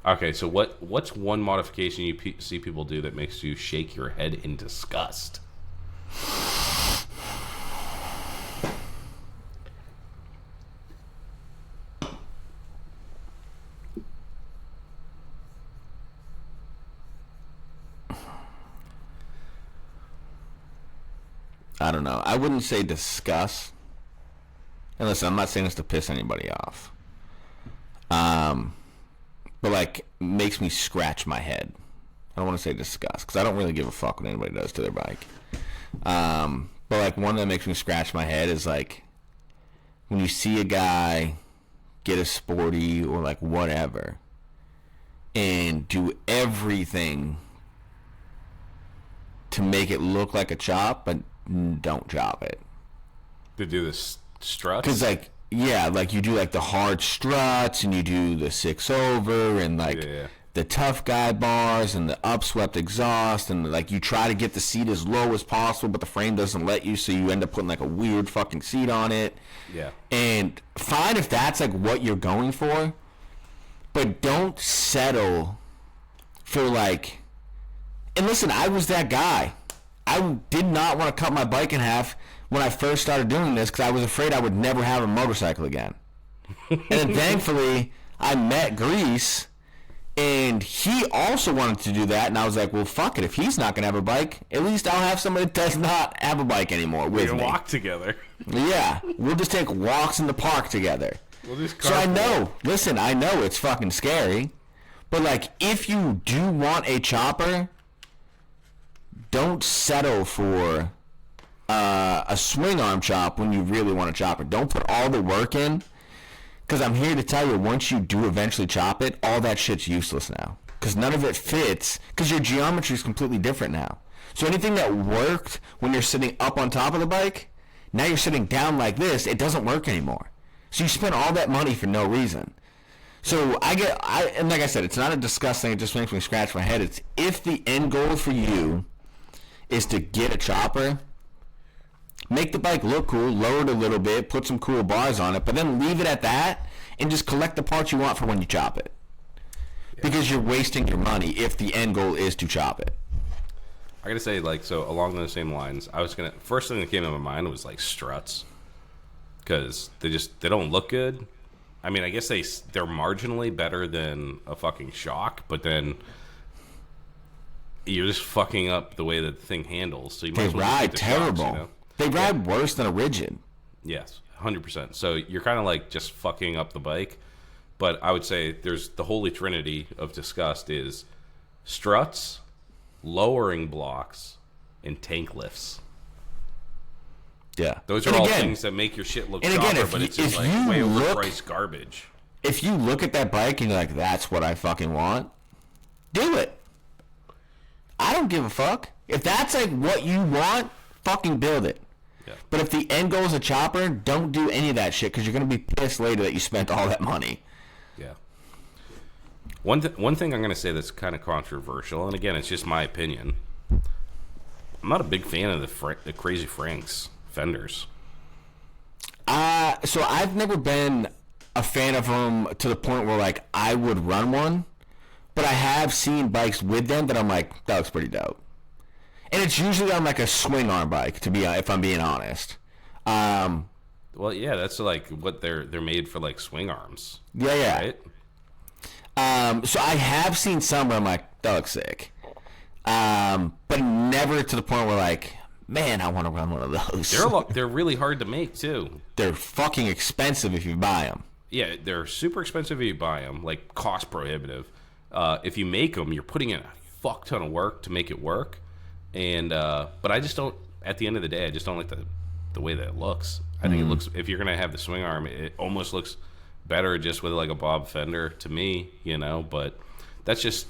Okay, so what's one modification you see people do that makes you shake your head in disgust? I don't know. I wouldn't say disgust. And listen, I'm not saying this to piss anybody off. But like makes me scratch my head. I don't want to say disgust because I don't really give a fuck what anybody does to their bike. But like one that makes me scratch my head is like when you see a guy get a sporty or like whatever and do everything to make it look like a chop, but don't chop it. To do the struts? Because like, yeah, like you do like the hard struts and you do the 6-over and like the tough guy bars and the upswept exhaust and like you try to get the seat as low as possible, but the frame doesn't let you, so you end up putting like a weird fucking seat on it. Yeah. And fine if that's like what you're going for, but don't settle for like. And listen, I was that guy. I did not want to cut my bike in half when I first started doing this because I was afraid I would never have a motorcycle again. And then thankfully, I met Grease, and he also wanted to do that, and I was like, well, fuck it. If he's not going to have a bike, at least I'll have somebody that does not have a bike anymore with me. We can walk together. Yeah, we'll just take walks in the park together. We'll just so I know, listen, I know it's fucking scary, but like if you do want a chopper, don't settle for a swing arm chop when you really want a chopper. Don't put all the work in, because I'm here to tell you, once you do eventually chop it, all that shit's useless now. Because none of it fits, because your geometry is completely different now. So anything that worked when you're sitting up on top of the bike, now you're sitting down like this, it doesn't work anymore. So you spent all that money for no reason. So and like I said, it's not a disgust thing, it just makes me scratch my head. It's if the end goal for you is to get a chopper, make the bike look cool, lower it a little bit, put some cool bars on it, but then leave it at that and just collect the parts you want for when you chop it. Yeah. Because you're wasting your money if the end goal is to chop it. I gotta say, like, so along those same lines, first thing that came to my mind was like struts, because they don't look good. I mean, I guess they're marginally better than a fucking shock, but then you're just fucking up the way that the thing handles. So you might they as well ride terrible. Shocks, you know? They ride worse than a rigid. Yes, 100%. So you're kind of like just fucking up the bike. But I would say there's the holy trinity of disgust is struts, lowering blocks, and tank lifts. Yeah. Those are all things that make your shit look proper, but it's just like way overpriced garbage. If you look at that bike and you're like, that's what I fucking want, do it. I don't give a fuck. If that's like what you want, fucking build it. Yeah. But if the end goal is a chopper, don't do any of that shit because you're going to be pissed later that you spent all that money. Yeah. One thing I'm going to say that's kind of controversial, and again, it's just my opinion. I'm not a big fan of the Crazy Franks fenders. So I've never been a fan of them to the point where like I would run one, but I have seen bikes with them that I'm like, that looks pretty dope. And it's usually on like a swing arm bike, if I'm being honest. Well, yeah, that's like what they're made for, like swing arms. Yeah. Right? So I have seen some where I'm like, that looks sick. But never to the point where like, man, I want to run one of those. They're really hard to make too. They're fucking expensive if you buy them. Yeah, they're super expensive if you buy them, like cost prohibitive. If you make them, you're putting in a fuck ton of work to make it work. And but I just don't. At the end of the day, I just don't like the way that it looks. I think it looks. If you're gonna have the swing arm, it almost looks better just with like a bob fender to me, you know. But that's just.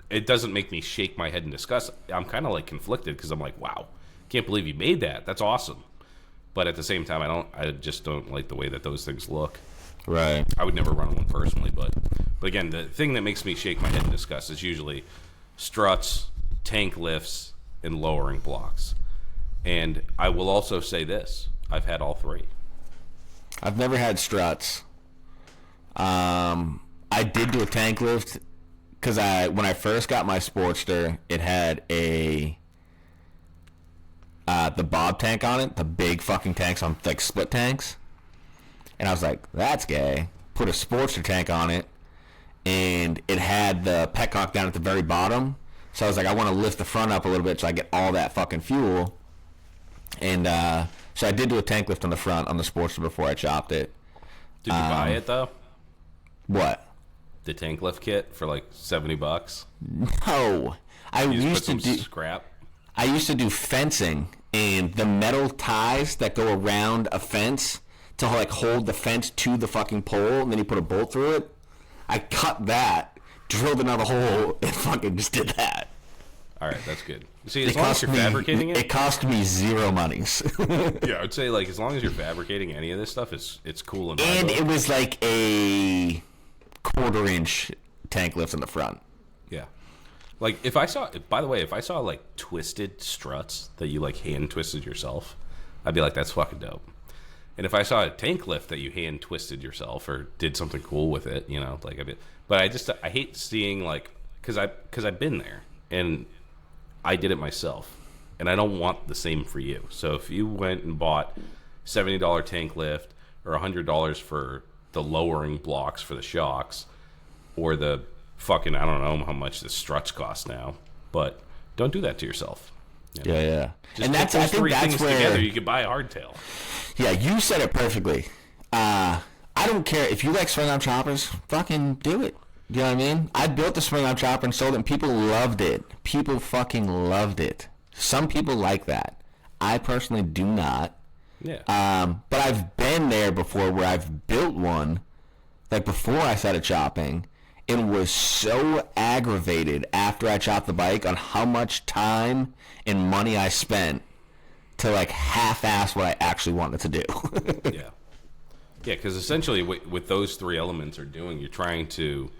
It doesn't make me shake my head in disgust. I'm kind of like conflicted because I'm like, wow, can't believe you made that. That's awesome. But at the same time, I just don't like the way that those things look. Right. I would never run one personally, but again, the thing that makes me shake my head in disgust is usually struts, tank lifts, and lowering blocks. And I will also say this: I've had all three. I've never had struts. I did do a tank lift because when I first got my Sportster, it had the Bob tank on it, the big fucking tanks on like split tanks, and I was like, that's gay. Put a Sportster tank on it, and it had the petcock down at the very bottom. So I was like, I want to lift the front up a little bit so I get all that fucking fuel. And so I did do a tank lift on the front on the Sportster before I chopped it. Did you buy it though? What? The tank lift kit for like $70? No, I used to do scrap. I used to do fencing, and the metal ties that go around a fence to like hold the fence to the fucking pole, and then you put a bolt through it. I cut that, drilled another hole, and fucking just did that. All right, that's good. See, as long as you're fabricating it, it cost me zero monies. Yeah, I'd say like as long as you're fabricating any of this stuff, it's cool. And it was like a 1/4-inch tank lift in the front. Yeah. Like if I saw, by the way, if I saw like twisted struts that you like hand twisted yourself, I'd be like, that's fucking dope. And if I saw a tank lift that you hand twisted yourself or did something cool with it, you know, like but I hate seeing like, cause I've been there and I did it myself and I don't want the same for you. So if you went and bought $70 tank lift or $100 for the lowering blocks for the shocks or the fucking, I don't know how much the struts cost now, but don't do that to yourself. You know? Yeah. Just and that's, I think that's where together you could buy a hardtail. Yeah, you said it perfectly. I don't care if you like swing arm choppers, fucking do it. You know what I mean? I built the swing arm chopper and sold it, and people loved it. People fucking loved it. Some people like that. I personally do not. Yeah. But I've been there before where I've built one, like before I started chopping, and was so aggravated after I chopped the bike on how much time and money I spent to like half-ass what I actually wanted to do. Yeah. Yeah, because essentially what those three elements are doing, you're trying to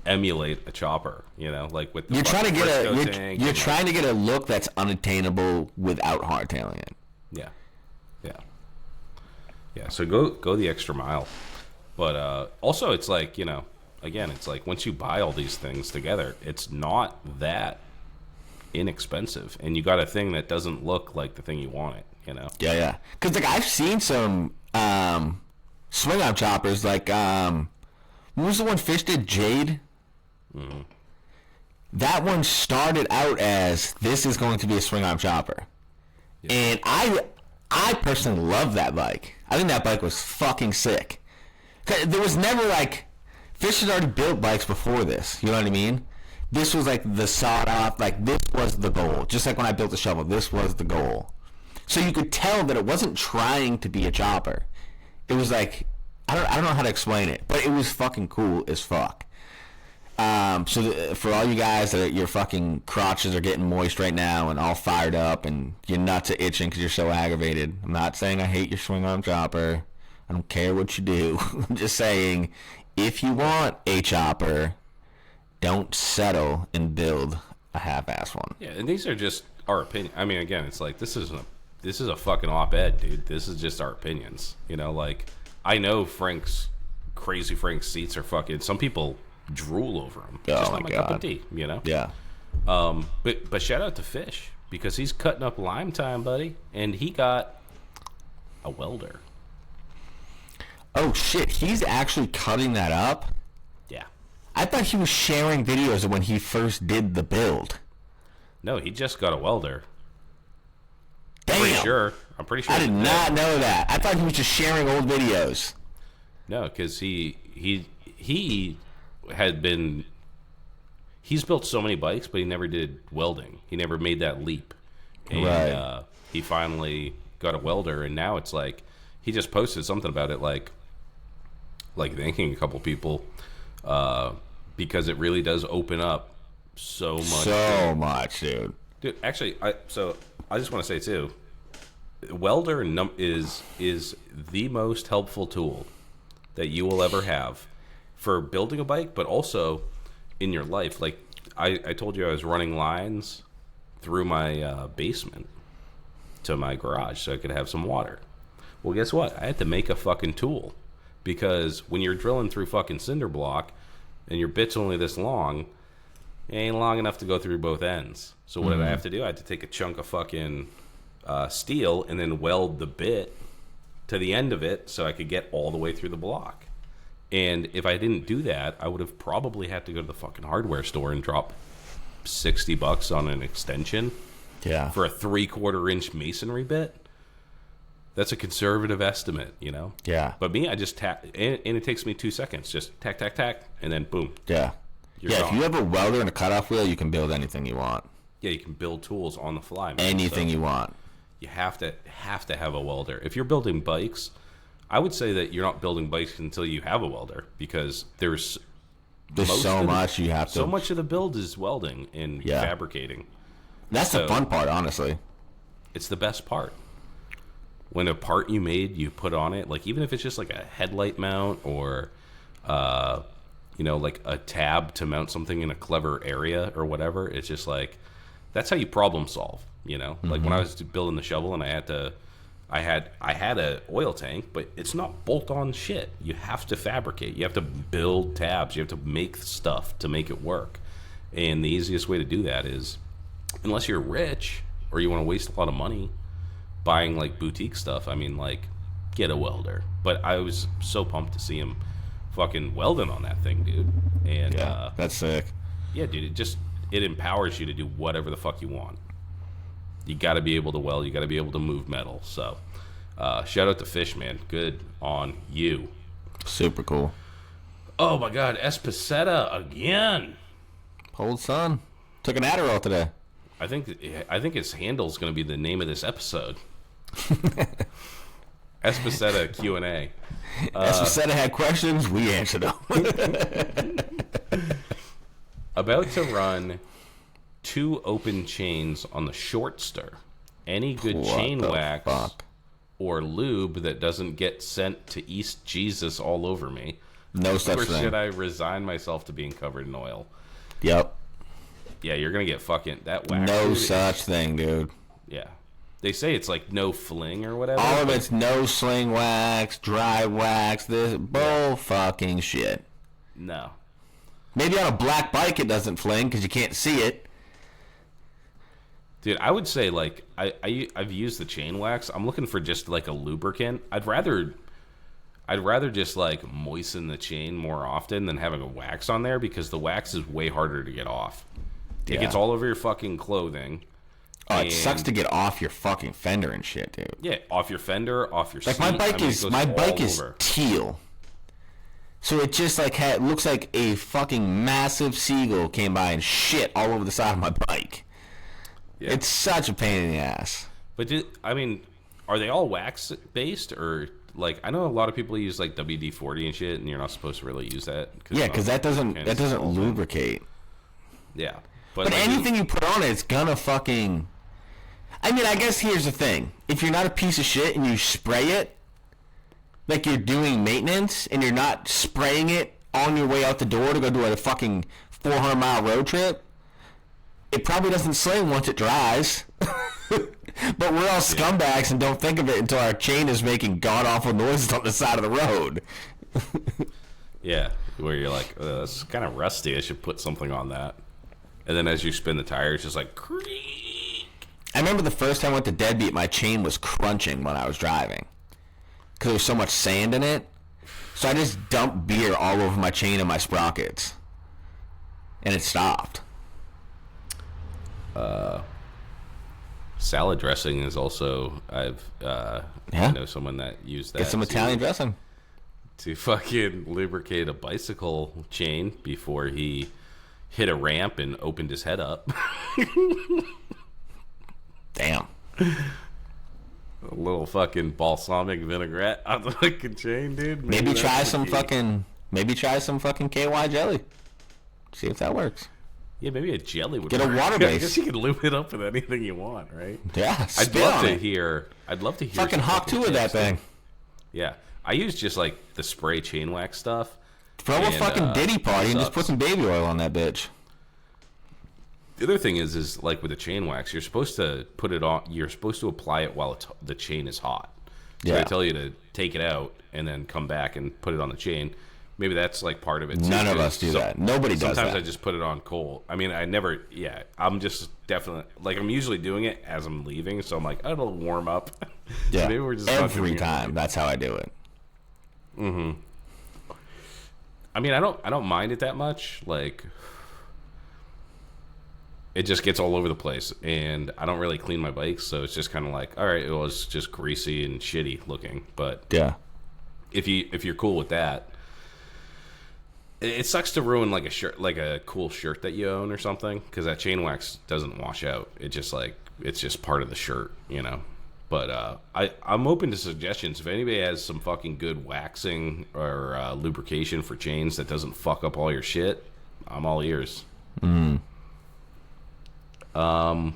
emulate a chopper, you know, like with the you're trying to get you're trying to get a look that's unattainable without hardtailing it. Yeah. So go the extra mile, but also it's like, you know, again, it's like once you buy all these things together, it's not that inexpensive, and you got a thing that doesn't look like the thing you want it, you know. Yeah. Because like I've seen some swing arm choppers, like what was the one Fish did? Jade. Mm-hmm. That one started out as this is going to be a swing arm chopper, yeah. And I personally love that bike. I think that bike was fucking sick. There was never like Fish had already built bikes before this. You know what I mean? This was like the sawed off. Like this was the goal. Just like when I built the shovel, this was the goal. So you could tell that it wasn't trying to be a chopper. It was like I don't know how to explain it, but it was fucking cool as fuck. For all you guys that your fucking crotches are getting moist right now and all fired up and your nuts are itching because you're so aggravated, I'm not saying I hate your swing arm chopper. I don't care what you do. I'm just saying, if you want a chopper, don't settle and build a half-ass one. Yeah, and these are just our opinion. I mean, again, it's like this is a fucking op-ed, dude. This is just our opinions. You know, like I know Crazy Frank's seats are fucking. Some people drool over them. Oh just my not my God. cup of tea, you know. Yeah. But shout out to Fish because he's cutting up lime time, buddy, and he got a welder. Oh shit, he's actually cutting that up? Yeah. I thought he was sharing videos of when he first did the build. No, he just got a welder. Damn. I'm pretty sure. I did not know that. I thought he was just sharing old videos. No, because he had been. He's built so many bikes, but he never did welding. He never made that leap. And Right. He finally got a welder, and now it's like he just posted something about it, like thanking a couple people because it really does open up so much. So much, dude. Dude, actually, I just want to say too, welder is the most helpful tool that you will ever have for building a bike, but also in your life. Like I told you, I was running lines through my basement to my garage so I could have some water. Well, guess what? I had to make a fucking tool, because when you're drilling through fucking cinder block and your bit's only this long, it ain't long enough to go through both ends. So what did I have to do? I had to take a chunk of fucking steel and then weld the bit to the end of it so I could get all the way through the block. And if I didn't do that, I would have probably had to go to the fucking hardware store and drop $60 on an extension for a 3/4 inch masonry bit. That's a conservative estimate, you know? Yeah. But me, I just tap, and it takes me 2 seconds. Just tack, tack, tack, and then boom. Yeah. You're yeah, gone. if you have a welder and a cutoff wheel, you can build anything you want. Yeah, you can build tools on the fly, man. Anything you want. You have to have a welder. If you're building bikes, I would say that you're not building bikes until you have a welder, because there's so much you have to. So much of the build is welding and fabricating. That's the fun part, honestly. It's the best part. When a part you made, you put on it, like even if it's just like a headlight mount or, like a tab to mount something in a clever area or whatever, it's just like, that's how you problem solve, you know? Like when I was building the shovel and I had a oil tank, but it's not bolt-on shit. You have to fabricate. You have to build tabs. You have to make stuff to make it work. And the easiest way to do that is, unless you're rich or you want to waste a lot of money buying like boutique stuff, I mean, like, get a welder. But I was so pumped to see him fucking welding on that thing, dude. And that's sick. Yeah, dude, it empowers you to do whatever the fuck you want. You got to be able to weld. You got to be able to move metal. So, shout out to Fish, man. Good on you. Super cool. Oh my God, Espaceta again. Old son took an Adderall today. I think his handle's going to be the name of this episode. Espaceta Q&A. Espaceta had questions. We answered them. About to run 2 open chains on the Shortster. Any good chain wax or lube that doesn't get sent to East Jesus all over me? No such thing. Or should I resign myself to being covered in oil? Yep. Yeah, you're going to get fucking that wax. No such thing, dude. Yeah. They say it's like no fling or whatever. All of it's no sling wax, dry wax, this bull fucking shit. No. Maybe on a black bike it doesn't fling because you can't see it. Dude, I would say, like, I've used the chain wax. I'm looking for just, like, a lubricant. I'd rather just, like, moisten the chain more often than having a wax on there, because the wax is way harder to get off. It gets all over your fucking clothing. Oh, it sucks to get off your fucking fender and shit, dude. Yeah, off your fender, off your seat. Like, my bike is teal. So it just, like, looks like a fucking massive seagull came by and shit all over the side of my bike. Yeah. It's such a pain in the ass. But, are they all wax-based, or, like, I know a lot of people use, like, WD-40 and shit, and you're not supposed to really use that. Yeah, because that doesn't lubricate. Yeah. But like, anything you put on it's gonna fucking... I mean, I guess here's the thing. If you're not a piece of shit and you spray it, like you're doing maintenance, and you're not spraying it on your way out the door to go do a fucking 400-mile road trip, it probably doesn't sling once it dries. But we're all scumbags and don't think of it until our chain is making god-awful noises on the side of the road. Yeah, where you're like, that's kind of rusty. I should put something on that. And then as you spin the tire, it's just like, creak. I remember the first time I went to Deadbeat, my chain was crunching when I was driving, because there was so much sand in it. So I just dumped beer all over my chain and my sprockets, and it stopped. Salad dressing is also, I know someone that used that. Get some Italian dressing. To fucking lubricate a bicycle chain before he hit a ramp and opened his head up. Damn. A little fucking balsamic vinaigrette on the fucking chain, dude. Maybe try some fucking KY jelly. See if that works. Yeah, maybe a jelly would get work. A water base. I guess you can lube it up with anything you want, right? Yeah. I'd love to hear fucking hawk 2 of that thing. Yeah. I use just like the spray chain wax stuff. Throw a fucking Diddy party and just put some baby oil on that bitch. The other thing is like with the chain wax, you're supposed to put it on. You're supposed to apply it while the chain is hot. So they tell you to take it out and then come back and put it on the chain. Maybe that's like part of it too. None of us do that. Nobody does that. Sometimes I just put it on cold. I mean, I never. Yeah, I'm just definitely like I'm usually doing it as I'm leaving, so I'm like, oh, it'll warm up. Yeah, so maybe we're just every time. That's how I do it. Mm-hmm. I mean, I don't mind it that much. Like, it just gets all over the place, and I don't really clean my bikes, so it's just kind of like, all right, it was just greasy and shitty looking. But yeah, if you're cool with that, it sucks to ruin like a shirt, like a cool shirt that you own or something, because that chain wax doesn't wash out. It just like it's just part of the shirt, you know. But I'm open to suggestions. If anybody has some fucking good waxing or lubrication for chains that doesn't fuck up all your shit, I'm all ears. Mm. All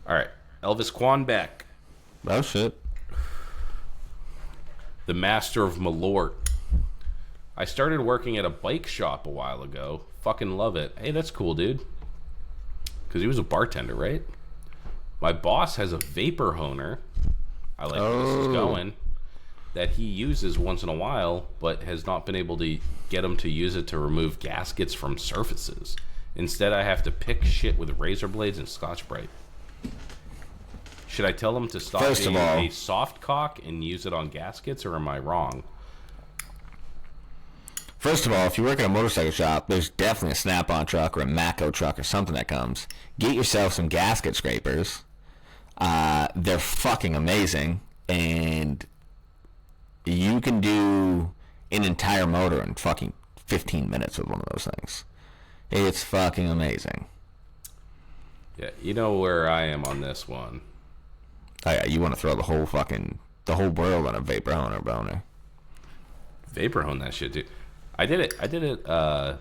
right, Elvis Quanbeck. Oh shit. The master of Malort. I started working at a bike shop a while ago. Fucking love it. Hey, that's cool, dude. Because he was a bartender, right? My boss has a vapor honer. I like where this is going. That he uses once in a while, but has not been able to get him to use it to remove gaskets from surfaces. Instead, I have to pick shit with razor blades and Scotch-Brite. Should I tell him to stop being a soft cock and use it on gaskets, or am I wrong? First of all, if you work at a motorcycle shop, there's definitely a Snap-on truck or a Mako truck or something that comes. Get yourself some gasket scrapers. They're fucking amazing, and you can do an entire motor in fucking 15 minutes with one of those things. It's fucking amazing. Yeah, you know where I am on this one. Oh yeah, you want to throw the whole world on a vapor honer boner. Vapor hone that shit, dude. I did it. I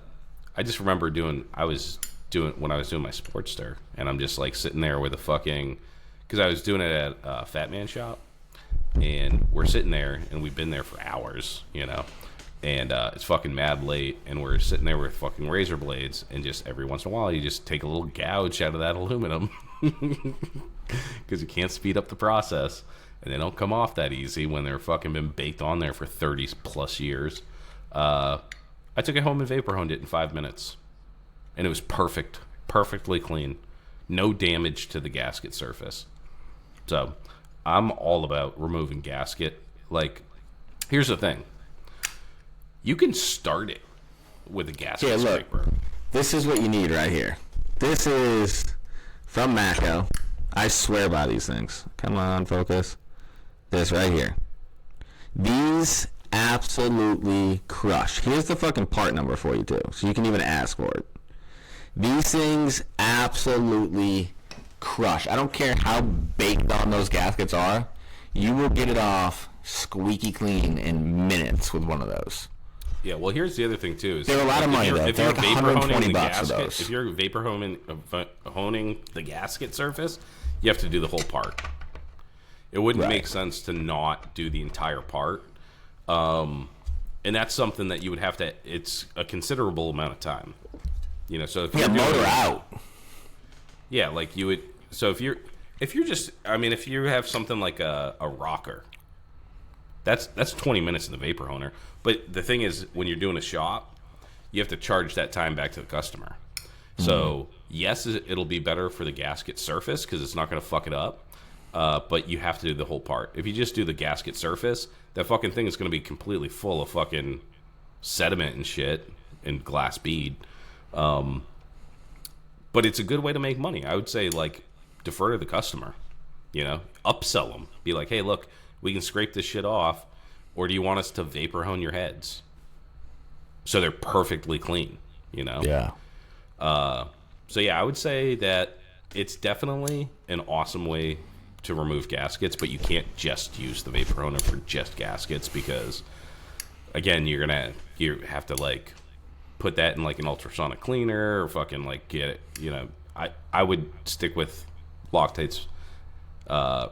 just remember when I was doing my Sportster, and I'm just like sitting there with a fucking, because I was doing it at a Fat Man shop, and we're sitting there, and we've been there for hours, you know, and it's fucking mad late, and we're sitting there with fucking razor blades, and just every once in a while, you just take a little gouge out of that aluminum, because you can't speed up the process, and they don't come off that easy when they're fucking been baked on there for 30 plus years. I took it home and vapor honed it in 5 minutes, and it was perfectly clean, no damage to the gasket surface. So I'm all about removing gasket. Like, here's the thing, you can start it with a gasket scraper. This is what you need right here. This is from Mako. I swear by these things. Come on, focus. This right here. These absolutely crush. Here's the fucking part number for you too, so you can even ask for it. These things absolutely crush. I don't care how baked on those gaskets are. You will get it off squeaky clean in minutes with one of those. Yeah, well, here's the other thing too. Is they're a lot of money though. They're like $120 for those. If you're vapor honing the gasket surface, you have to do the whole part. It wouldn't make sense to not do the entire part. And that's something that you would have to, it's a considerable amount of time, you know, so if you're motor out. Yeah. Like you would, so if you're just, I mean, if you have something like a rocker, that's 20 minutes in the vapor honer. But the thing is, when you're doing a shop, you have to charge that time back to the customer. So yes, it'll be better for the gasket surface, cause it's not going to fuck it up. But you have to do the whole part. If you just do the gasket surface, that fucking thing is going to be completely full of fucking sediment and shit and glass bead. But it's a good way to make money. I would say, like, defer to the customer, you know, upsell them. Be like, hey, look, we can scrape this shit off, or do you want us to vapor hone your heads so they're perfectly clean, you know? Yeah. So yeah, I would say that it's definitely an awesome way to remove gaskets, but you can't just use the vapor honer for just gaskets, because again, you have to like put that in like an ultrasonic cleaner, or fucking like get it, you know. I would stick with Loctite's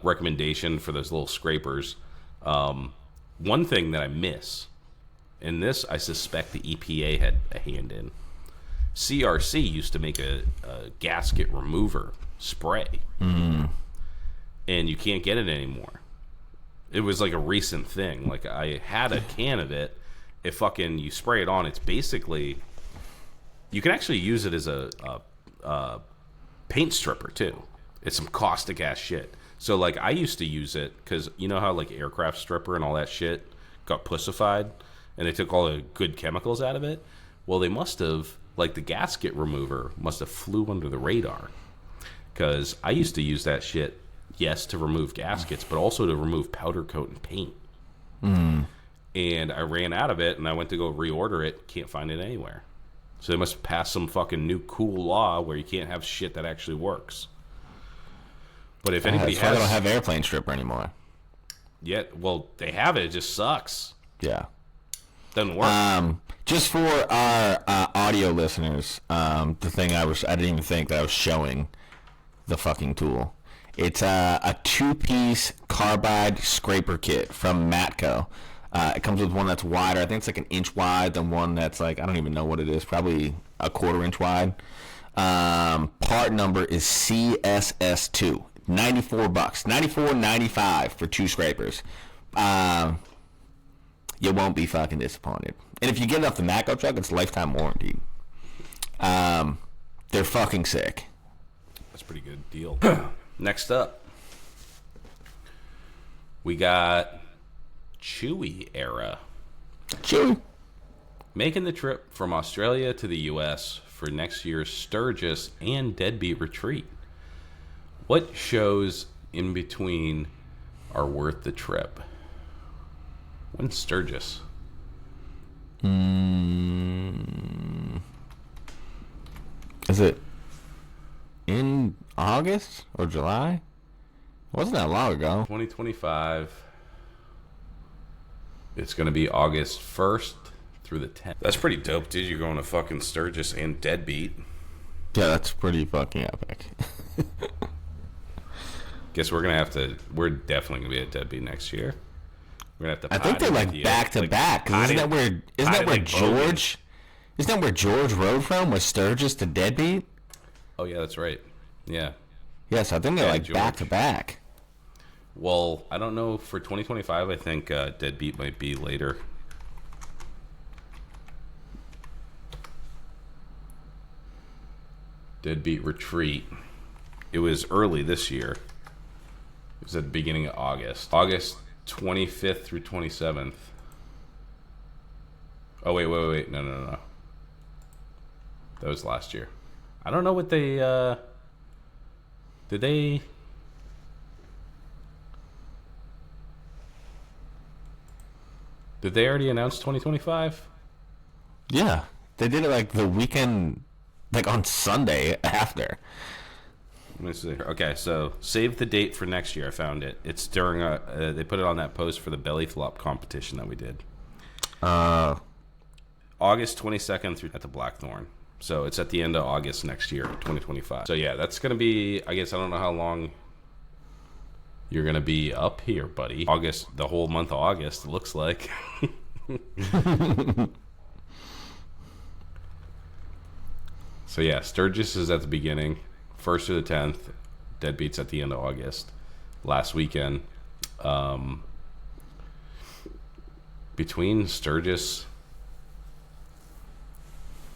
recommendation for those little scrapers. One thing that I miss, and this I suspect the EPA had a hand in, CRC used to make a gasket remover spray. And you can't get it anymore. It was like a recent thing. Like, I had a can of it. It fucking, you spray it on. It's basically, you can actually use it as a paint stripper too. It's some caustic ass shit. So like, I used to use it because you know how like aircraft stripper and all that shit got pussified, and they took all the good chemicals out of it. Well, they must have, like, the gasket remover must have flew under the radar, because I used to use that shit, yes, to remove gaskets, but also to remove powder coat and paint. And I ran out of it, and I went to go reorder it. Can't find it anywhere. So they must have passed some fucking new cool law where you can't have shit that actually works. But if anybody has, they don't have airplane stripper anymore. Yeah, well, they have it. It just sucks. Yeah, doesn't work. Just for our audio listeners, the thing I didn't even think that I was showing the fucking tool. It's a 2-piece carbide scraper kit from Matco. It comes with one that's wider. I think it's like an inch wide, then one that's like, I don't even know what it is, probably a 1/4 inch wide. Part number is CSS2. $94, $94.95 for 2 scrapers. You won't be fucking disappointed. And if you get it off the Matco truck, it's lifetime warranty. They're fucking sick. That's a pretty good deal. Next up, we got Chewy Era. Chewy. Making the trip from Australia to the U.S. for next year's Sturgis and Deadbeat Retreat. What shows in between are worth the trip? When's Sturgis? Is it in August or July? It wasn't that long ago. 2025. It's going to be August 1st through the 10th. That's pretty dope, dude. You're going to fucking Sturgis and Deadbeat. Yeah, that's pretty fucking epic. Guess we're definitely going to be at Deadbeat next year. We're going to have to. I think they're like back to back. Isn't that where George? Isn't that where George rode from? Was Sturgis to Deadbeat? Oh yeah, that's right. Yeah. Yes, I think they're like back to back. Well, I don't know for 2025. I think Deadbeat might be later. Deadbeat Retreat. It was early this year. It was at the beginning of August. August 25th through 27th. Oh, wait. No. That was last year. I don't know what they... Did they already announce 2025? Yeah. They did it like the weekend, like on Sunday after. Let me see. Okay, so save the date for next year. I found it. It's during they put it on that post for the belly flop competition that we did. August 22nd through at the Blackthorn. So it's at the end of August next year, 2025. So yeah, that's going to be, I guess, I don't know how long you're going to be up here, buddy. August, the whole month of August, it looks like. So yeah, Sturgis is at the beginning, 1st through the 10th. Deadbeat's at the end of August. Last weekend. Between Sturgis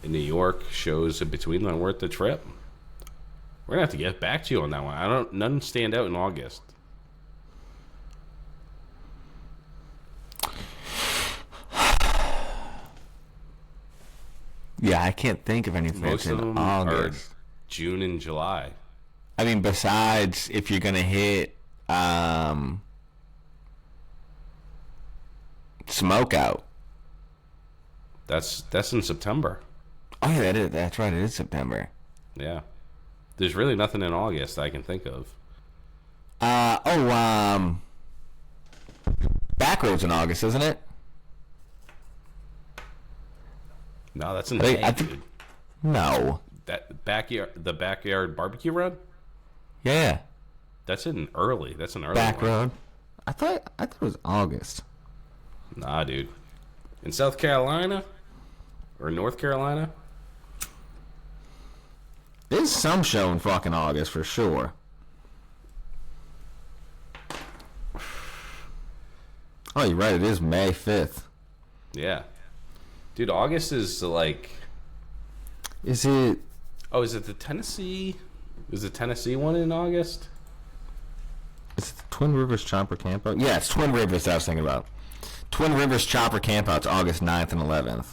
in New York, shows in between that worth the trip. We're gonna have to get back to you on that one. None stand out in August. Yeah, I can't think of anything Most that's of in them August. are June and July. I mean, besides if you're gonna hit Smoke Out. That's in September. Oh yeah, that's right. It is September. Yeah. There's really nothing in August I can think of. Backroads in August, isn't it? No, that's in May, dude. No. The backyard barbecue run? Yeah. That's in early. That's an early Back one. road. I thought it was August. Nah, dude. In South Carolina or North Carolina? There's some show in fucking August for sure. Oh, you're right. It is May 5th. Yeah. Dude, August is like... Is it... Oh, is it the Tennessee... Is the Tennessee one in August? Is it the Twin Rivers Chopper Campout? Yeah, it's Twin Rivers that I was thinking about. Twin Rivers Chopper Campout's August 9th and 11th.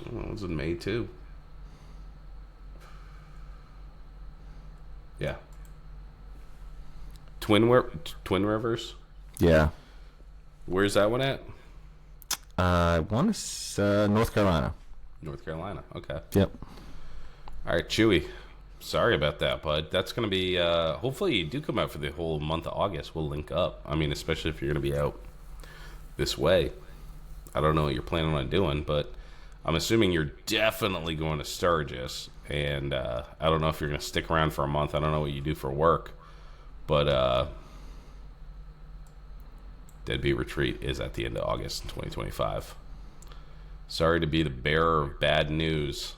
Oh, it was in May, too. Yeah. Twin Rivers? Yeah. Where's that one at? I want to North Carolina. North Carolina. Okay. Yep. All right, Chewy. Sorry about that, bud. That's going to be... hopefully you do come out for the whole month of August. We'll link up. I mean, especially if you're going to be out this way. I don't know what you're planning on doing, but I'm assuming you're definitely going to Sturgis. And I don't know if you're going to stick around for a month. I don't know what you do for work. But Deadbeat Retreat is at the end of August in 2025. Sorry to be the bearer of bad news.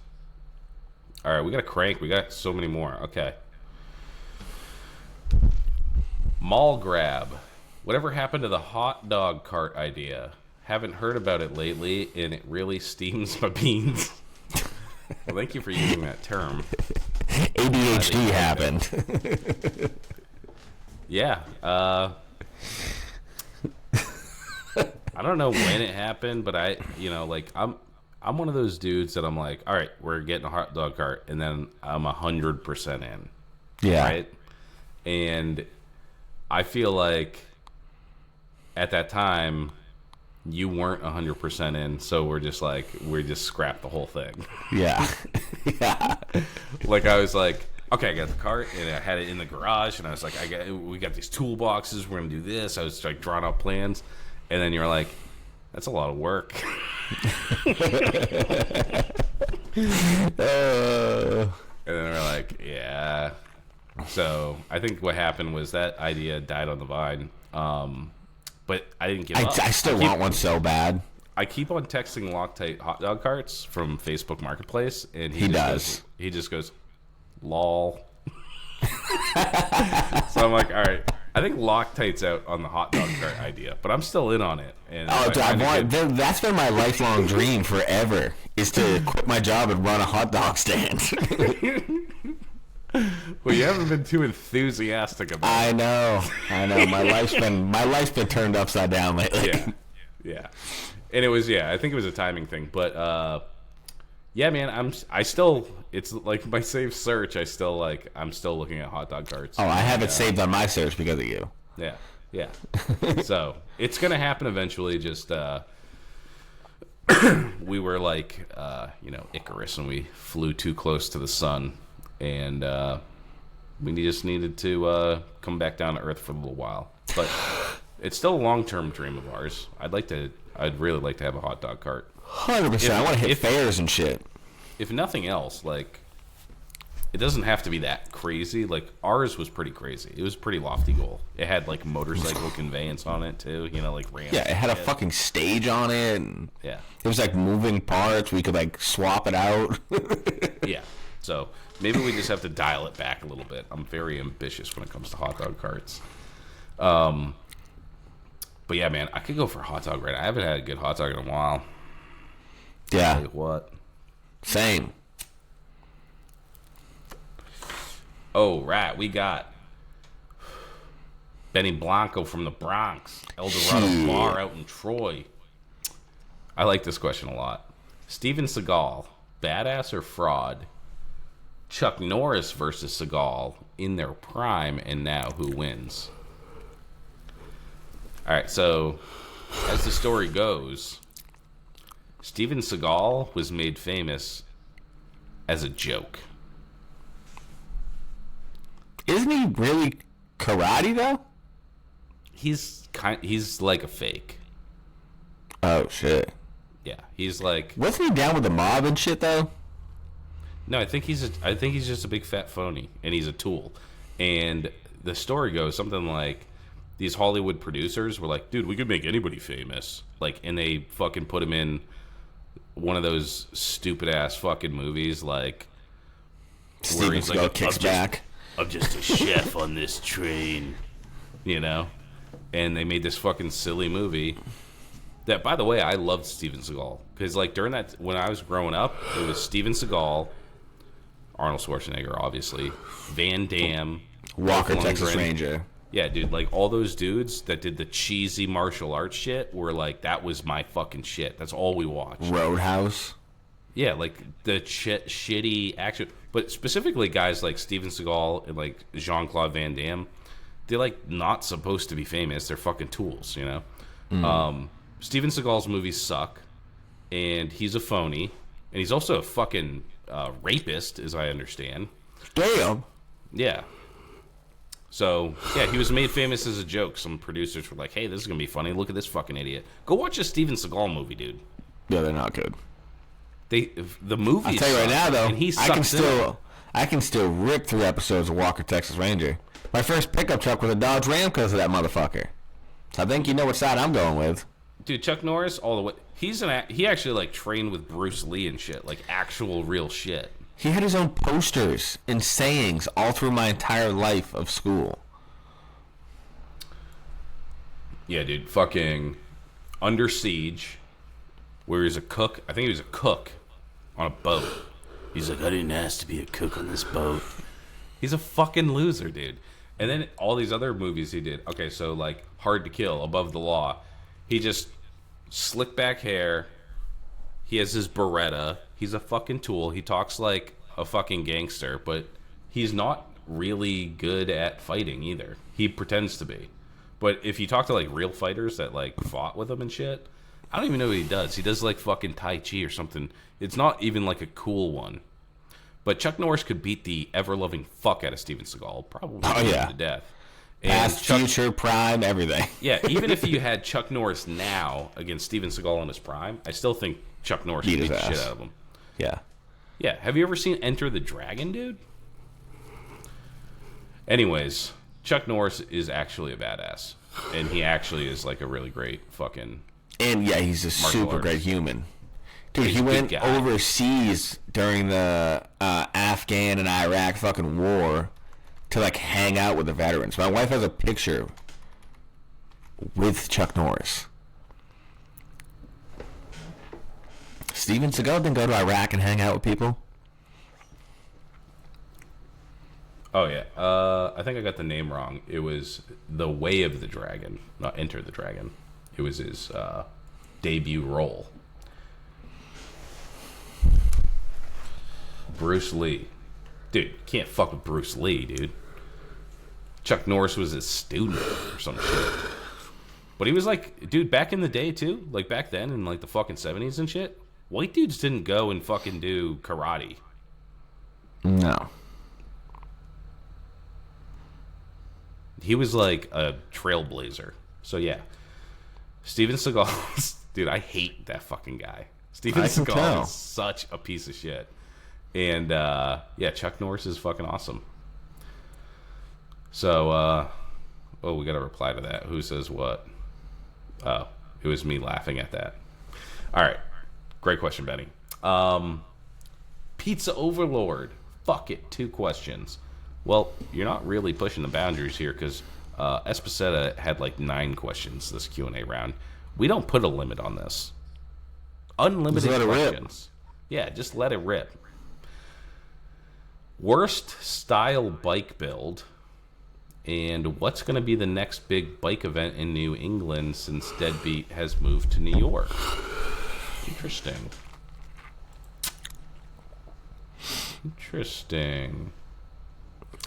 All right, we got a crank. We got so many more. Okay. Mall grab. Whatever happened to the hot dog cart idea? Haven't heard about it lately, and it really steams my beans. Well, thank you for using that term. ADHD happened. Yeah. I don't know when it happened, but I'm one of those dudes that I'm like, all right, we're getting a hot dog cart, and then I'm 100% in. Yeah. Right? And I feel like at that time, you weren't 100% in, so we just scrapped the whole thing. Yeah. Yeah. Like, I was like, okay, I got the cart, and I had it in the garage, and I was like, we got these toolboxes, we're going to do this. I was like drawing out plans, and then you're like, that's a lot of work. And then we're like, yeah. So I think what happened was that idea died on the vine. But I didn't give up. I still want one so bad. I keep on texting Loctite hot dog carts from Facebook Marketplace, and he just goes, lol. So I'm like, all right. I think Loctite's out on the hot dog cart idea, but I'm still in on it. And that's been my lifelong dream forever, is to quit my job and run a hot dog stand. Well, you haven't been too enthusiastic about it. I know. My life's been turned upside down lately. Yeah. And I think it was a timing thing, but yeah, man, it's like my saved search. I'm still looking at hot dog carts. Oh, I have it saved on my search because of you. Yeah. So it's gonna happen eventually. Just we were like, Icarus, and we flew too close to the sun, and we just needed to come back down to Earth for a little while. But it's still a long-term dream of ours. I'd really like to have a hot dog cart. 100%. I want to hit fairs and shit. If nothing else, like, it doesn't have to be that crazy. Like, ours was pretty crazy. It was a pretty lofty goal. It had, like, motorcycle conveyance on it, too. Like, ramps. Yeah, it had a fucking stage on it. And yeah. It was, like, moving parts. We could, like, swap it out. Yeah. So, maybe we just have to dial it back a little bit. I'm very ambitious when it comes to hot dog carts. But, yeah, man, I could go for a hot dog right now. I haven't had a good hot dog in a while. Yeah. Tell you what. Same. Oh, right. We got Benny Blanco from the Bronx. El Dorado Bar out in Troy. I like this question a lot. Steven Seagal, badass or fraud? Chuck Norris versus Seagal in their prime, and now who wins? All right, so as the story goes, Steven Seagal was made famous as a joke. Isn't he really karate though? He's like a fake. Oh shit. Yeah, he's like. Wasn't he down with the mob and shit though? No, I think he's just a big fat phony, and he's a tool. And the story goes something like, these Hollywood producers were like, dude, we could make anybody famous. Like, and they fucking put him in one of those stupid ass fucking movies like Steven Seagal kicks back. I'm just a chef on this train, you know? And they made this fucking silly movie that, by the way, I loved Steven Seagal. Because, like, during that, when I was growing up, it was Steven Seagal, Arnold Schwarzenegger, obviously, Van Damme, Walker, Texas Ranger. Yeah, dude, like, all those dudes that did the cheesy martial arts shit were, like, that was my fucking shit. That's all we watched. Roadhouse. Yeah, like, the shitty action. But specifically guys like Steven Seagal and, like, Jean-Claude Van Damme, they're, like, not supposed to be famous. They're fucking tools, you know? Steven Seagal's movies suck, and he's a phony, and he's also a fucking rapist, as I understand. Damn. Yeah. So, yeah, he was made famous as a joke. Some producers were like, hey, this is going to be funny. Look at this fucking idiot. Go watch a Steven Seagal movie, dude. Yeah, they're not good. The movie. I'll tell you right now, though, and he I can still rip through episodes of Walker, Texas Ranger. My first pickup truck was a Dodge Ram because of that motherfucker. So I think you know what side I'm going with. Dude, Chuck Norris, all the way. He actually, like, trained with Bruce Lee and shit. Like, actual real shit. He had his own posters and sayings all through my entire life of school. Yeah, dude. Fucking Under Siege, where he's a cook. I think he was a cook on a boat. He's like, I didn't ask to be a cook on this boat. He's a fucking loser, dude. And then all these other movies he did. Okay, so, like, Hard to Kill, Above the Law. He just slick back hair. He has his Beretta. He's a fucking tool. He talks like a fucking gangster, but he's not really good at fighting either. He pretends to be. But if you talk to, like, real fighters that, like, fought with him and shit, I don't even know what he does. He does, like, fucking Tai Chi or something. It's not even, like, a cool one. But Chuck Norris could beat the ever-loving fuck out of Steven Seagal. Probably to death. And past, future, prime, everything. Yeah, even if you had Chuck Norris now against Steven Seagal in his prime, I still think Chuck Norris could beat the shit out of him. Yeah. Yeah, have you ever seen Enter the Dragon, dude? Anyways, Chuck Norris is actually a badass. And he actually is, like, a really great fucking... And, yeah, he's a super great human. Dude, he went overseas during the Afghan and Iraq fucking war to, like, hang out with the veterans. My wife has a picture with Chuck Norris. Steven Seagal didn't go to Iraq and hang out with people? Oh, yeah. I think I got the name wrong. It was The Way of the Dragon, not Enter the Dragon. It was his debut role. Bruce Lee. Dude, can't fuck with Bruce Lee, dude. Chuck Norris was his student or some shit. But he was like, dude, back in the day, too, like back then in like the fucking 70s and shit, white dudes didn't go and fucking do karate. No. He was like a trailblazer. So, yeah. Steven Seagal, dude, I hate that fucking guy. Steven Seagal is such a piece of shit. And, yeah, Chuck Norris is fucking awesome. So, we got to reply to that. Who says what? Oh, it was me laughing at that. All right. Great question, Benny. Pizza Overlord. Fuck it. 2 questions. Well, you're not really pushing the boundaries here because Espaceta had like 9 questions this Q&A round. We don't put a limit on this. Unlimited questions. Yeah, just let it rip. Worst style bike build, and what's going to be the next big bike event in New England since Deadbeat has moved to New York? Interesting.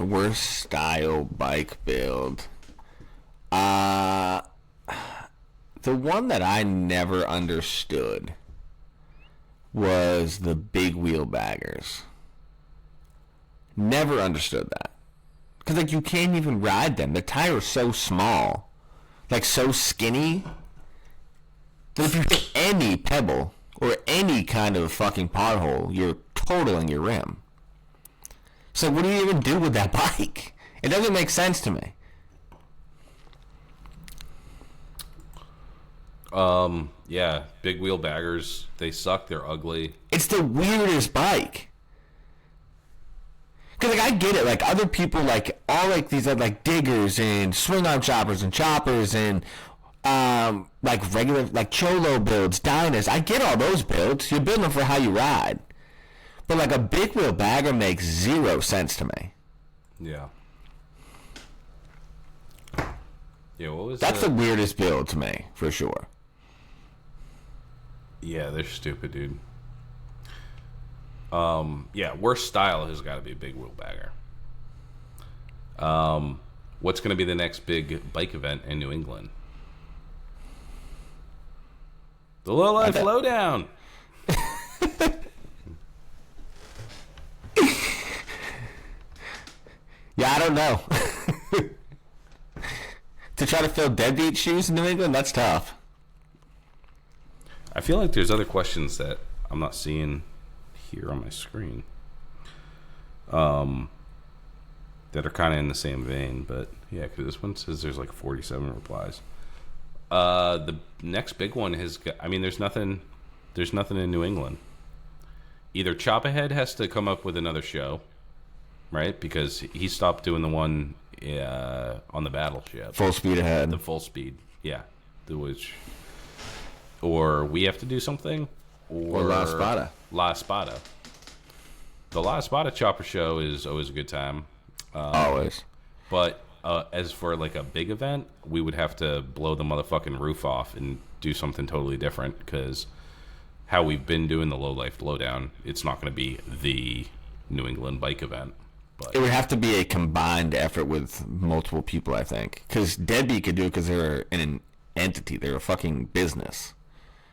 Worst style bike build. The one that I never understood was the big wheel baggers. Never understood that. Because, like, you can't even ride them. The tire is so small. Like, so skinny. That if you hit any pebble or any kind of fucking pothole, you're totaling your rim. So what do you even do with that bike? It doesn't make sense to me. Yeah, big wheel baggers. They suck. They're ugly. It's the weirdest bike. Because, like, I get it. Like, other people, like, all, like, these, like, diggers and swing-arm choppers and like, regular, like, cholo builds, diners. I get all those builds. You're building them for how you ride. But, like, a big wheel bagger makes zero sense to me. Yeah. Yeah, what was That's the weirdest build to me, for sure. Yeah, they're stupid, dude. Yeah, worst style has got to be a big wheel bagger. What's going to be the next big bike event in New England? The Low Life Lowdown. Yeah, I don't know. To try to fill deadbeat shoes in New England, that's tough. I feel like there's other questions that I'm not seeing here on my screen that are kind of in the same vein, but yeah, because this one says there's like 47 replies. The next big one has got, I mean, there's nothing in New England. Either Chop Ahead has to come up with another show, right? Because he stopped doing the one on the battleship. Full speed ahead. The full speed, yeah. Or we have to do something. Or La Espada. La Espada. The La Espada Chopper Show is always a good time. Always. But as for like a big event, we would have to blow the motherfucking roof off and do something totally different, because how we've been doing the Low Life Lowdown, it's not going to be the New England bike event. But it would have to be a combined effort with multiple people, I think. Because Deadbeat could do it because they're an entity. They're a fucking business.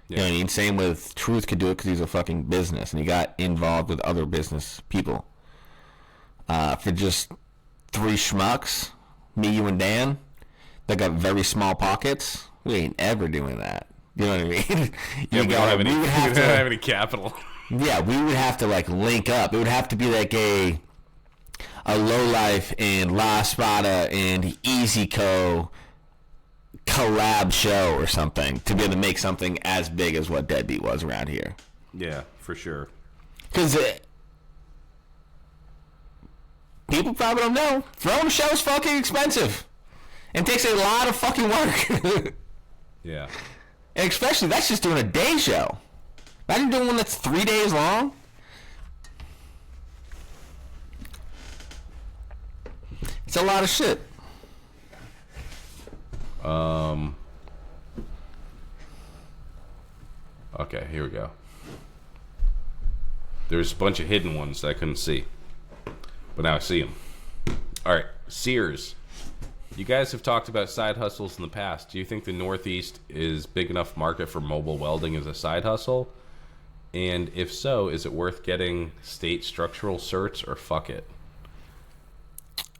You know what I mean? Same with Truth could do it because he's a fucking business, and he got involved with other business people. For just three schmucks, me, you, and Dan, that got very small pockets, we ain't ever doing that. You know what I mean? We don't have any capital. Yeah, we would have to like link up. It would have to be like a Low Life and La Espada and Easy Co. collab show or something to be able to make something as big as what Deadbeat was around here. Yeah, for sure. Because people probably don't know, throwing a show is fucking expensive and takes a lot of fucking work. Yeah. And especially, that's just doing a day show. Imagine doing one that's 3 days long. It's a lot of shit. Okay, here we go. There's a bunch of hidden ones that I couldn't see, but now I see them. All right, Sears. You guys have talked about side hustles in the past. Do you think the Northeast is big enough market for mobile welding as a side hustle? And if so, is it worth getting state structural certs, or fuck it?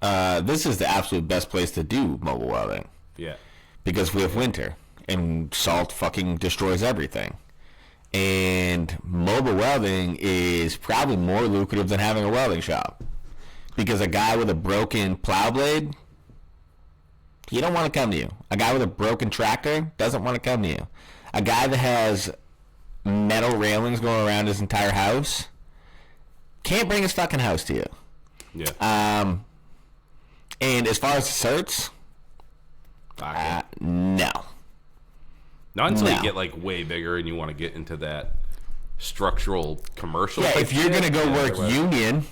This is the absolute best place to do mobile welding. Yeah. Because we have winter, and salt fucking destroys everything. And mobile welding is probably more lucrative than having a welding shop. Because a guy with a broken plow blade, he don't want to come to you. A guy with a broken tractor doesn't want to come to you. A guy that has metal railings going around his entire house can't bring his fucking house to you. Yeah. And as far as the certs, no. Not until you get like way bigger and you want to get into that structural commercial. Yeah, if you're gonna go work union,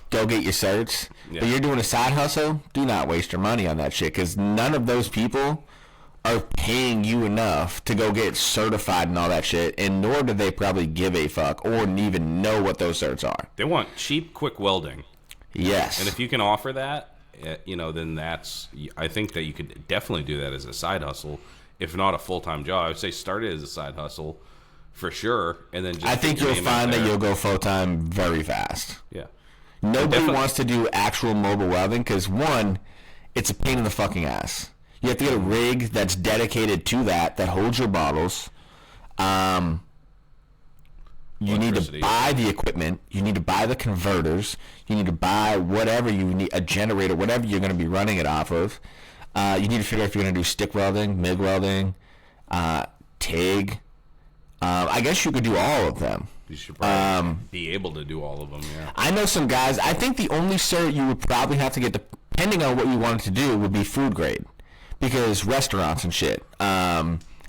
go get your certs. Yeah. But you're doing a side hustle, do not waste your money on that shit, because none of those people are paying you enough to go get certified and all that shit, and nor do they probably give a fuck or even know what those certs are. They want cheap, quick welding. Yes. And if you can offer that, then that's, I think that you could definitely do that as a side hustle, if not a full-time job. I would say start it as a side hustle for sure, and then just I think you'll find that you'll go full-time very fast. Yeah. Nobody wants to do actual mobile welding because, one, it's a pain in the fucking ass. You have to get a rig that's dedicated to that holds your bottles. You need to buy the equipment. You need to buy the converters. You need to buy whatever you need, a generator, whatever you're going to be running it off of. You need to figure out if you're going to do stick welding, MIG welding, TIG. I guess you could do all of them. You should probably be able to do all of them, yeah. I know some guys. I think the only cert you would probably have to get, depending on what you wanted to do, would be food grade. Because restaurants and shit.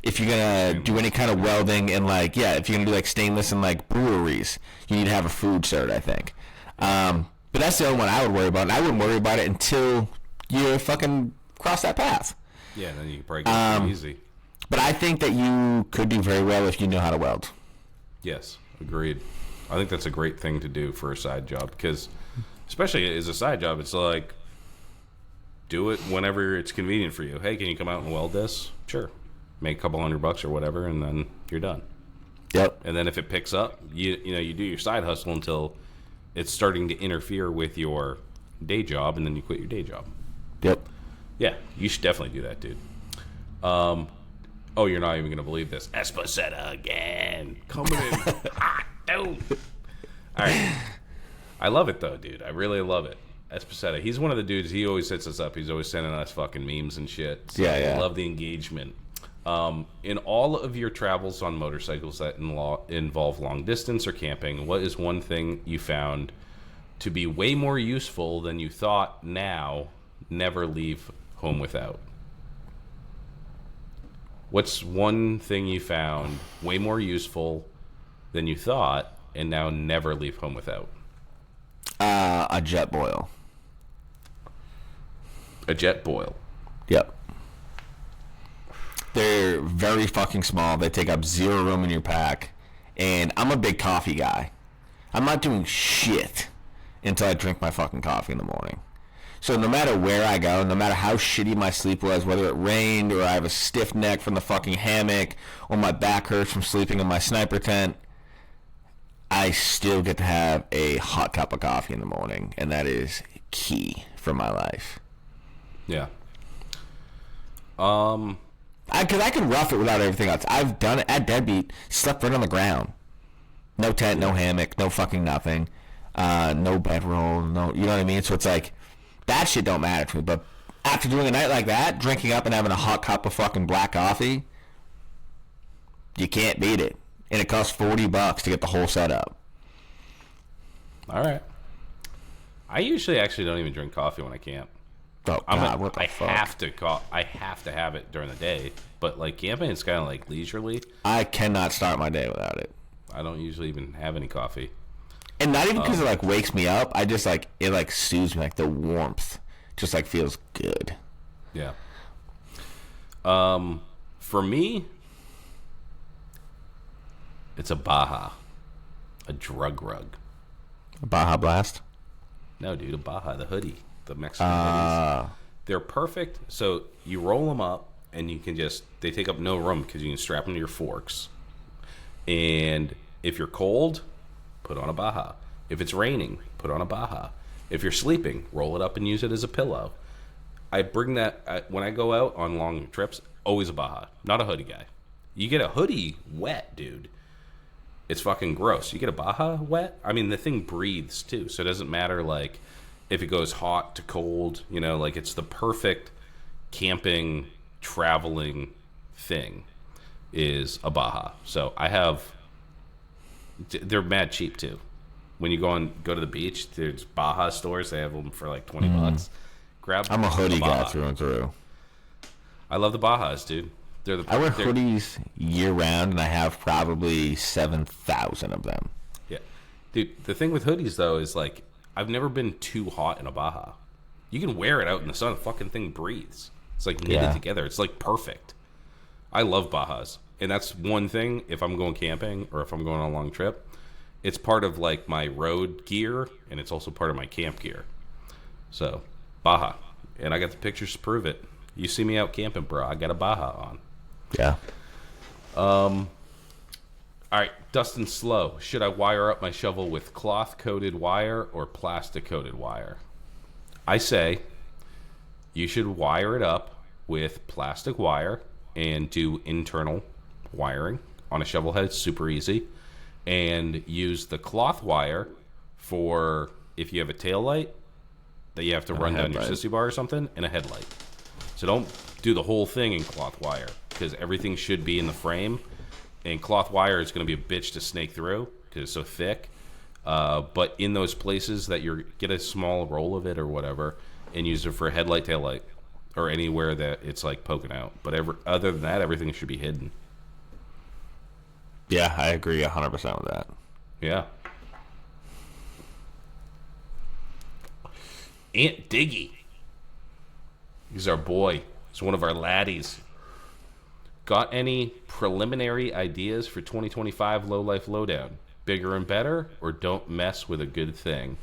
If you're going to do any kind of welding and, like, yeah, if you're going to do, like, stainless and, like, breweries, you need to have a food cert, I think. But that's the only one I would worry about. And I wouldn't worry about it until you fucking cross that path. Yeah, then you can probably get it easy. But I think that you could do very well if you know how to weld. Yes, agreed. I think that's a great thing to do for a side job because, especially as a side job, it's like, do it whenever it's convenient for you. Hey, can you come out and weld this? Sure. Make a couple $100 or whatever, and then you're done. Yep. And then if it picks up, you do your side hustle until it's starting to interfere with your day job, and then you quit your day job. Yep. Yeah, you should definitely do that, dude. Oh, you're not even going to believe this. Esposetta again. Coming in hot, dude. All right. I love it, though, dude. I really love it. Esposetta. He's one of the dudes. He always hits us up. He's always sending us fucking memes and shit. So yeah. I love the engagement. In all of your travels on motorcycles that involve long distance or camping, what is one thing you found to be way more useful than you thought now never leave home without? What's one thing you found way more useful than you thought and now never leave home without? A jet boil. A jet boil. Yep. They're very fucking small. They take up zero room in your pack. And I'm a big coffee guy. I'm not doing shit until I drink my fucking coffee in the morning. So no matter where I go, no matter how shitty my sleep was, whether it rained or I have a stiff neck from the fucking hammock or my back hurts from sleeping in my sniper tent, I still get to have a hot cup of coffee in the morning. And that is key for my life. Yeah. Because I can rough it without everything else. I've done it at Deadbeat, slept right on the ground. No tent, no hammock, no fucking nothing. No bedroll, no, you know what I mean? So it's like, that shit don't matter to me. But after doing a night like that, drinking up and having a hot cup of fucking black coffee, you can't beat it. And it costs $40 to get the whole setup. All right. I usually actually don't even drink coffee when I camp. Oh, God, what the fuck? I have to have it during the day, but like camping, it's kind of like leisurely. I cannot start my day without it. I don't usually even have any coffee. And not even because it like wakes me up. I just like, it like soothes me, like the warmth just like feels good. Yeah. For me, it's a Baja, a drug rug. A Baja Blast? No, dude, a Baja, the hoodie, the Mexican hoodies. They're perfect. So you roll them up, and you can they take up no room because you can strap them to your forks. And if you're cold, put on a Baja. If it's raining, put on a Baja. If you're sleeping, roll it up and use it as a pillow. I bring that when I go out on long trips, always a Baja, not a hoodie guy. You get a hoodie wet, dude. It's fucking gross. You get a Baja wet, I mean, the thing breathes too, so it doesn't matter like if it goes hot to cold, like it's the perfect camping, traveling thing is a Baja. So they're mad cheap too. When you go to the beach, there's Baja stores, they have them for like $20. I'm a hoodie guy through and through. I love the Bajas, dude. I wear hoodies year round, and I have probably 7,000 of them. Yeah, dude. The thing with hoodies though is like I've never been too hot in a Baja. You can wear it out in the sun. The fucking thing breathes. It's like knitted together. It's like perfect. I love Bajas, and that's one thing. If I'm going camping or if I'm going on a long trip, it's part of like my road gear, and it's also part of my camp gear. So Baja, and I got the pictures to prove it. You see me out camping, bro. I got a Baja on. Yeah. All right, Dustin Slow. Should I wire up my shovel with cloth-coated wire or plastic-coated wire? I say you should wire it up with plastic wire and do internal wiring on a shovel head. It's super easy. And use the cloth wire for if you have a tail light that you have to run down your sissy bar or something, and a headlight. So don't do the whole thing in cloth wire. because everything should be in the frame, and cloth wire is going to be a bitch to snake through because it's so thick. But in those places that get a small roll of it or whatever, and use it for a headlight, tail light, or anywhere that it's like poking out. But other than that, everything should be hidden. Yeah, I agree 100% with that. Yeah. Aunt Diggy. He's our boy. He's one of our laddies. Got any preliminary ideas for 2025 Low Life Lowdown? Bigger and better, or don't mess with a good thing?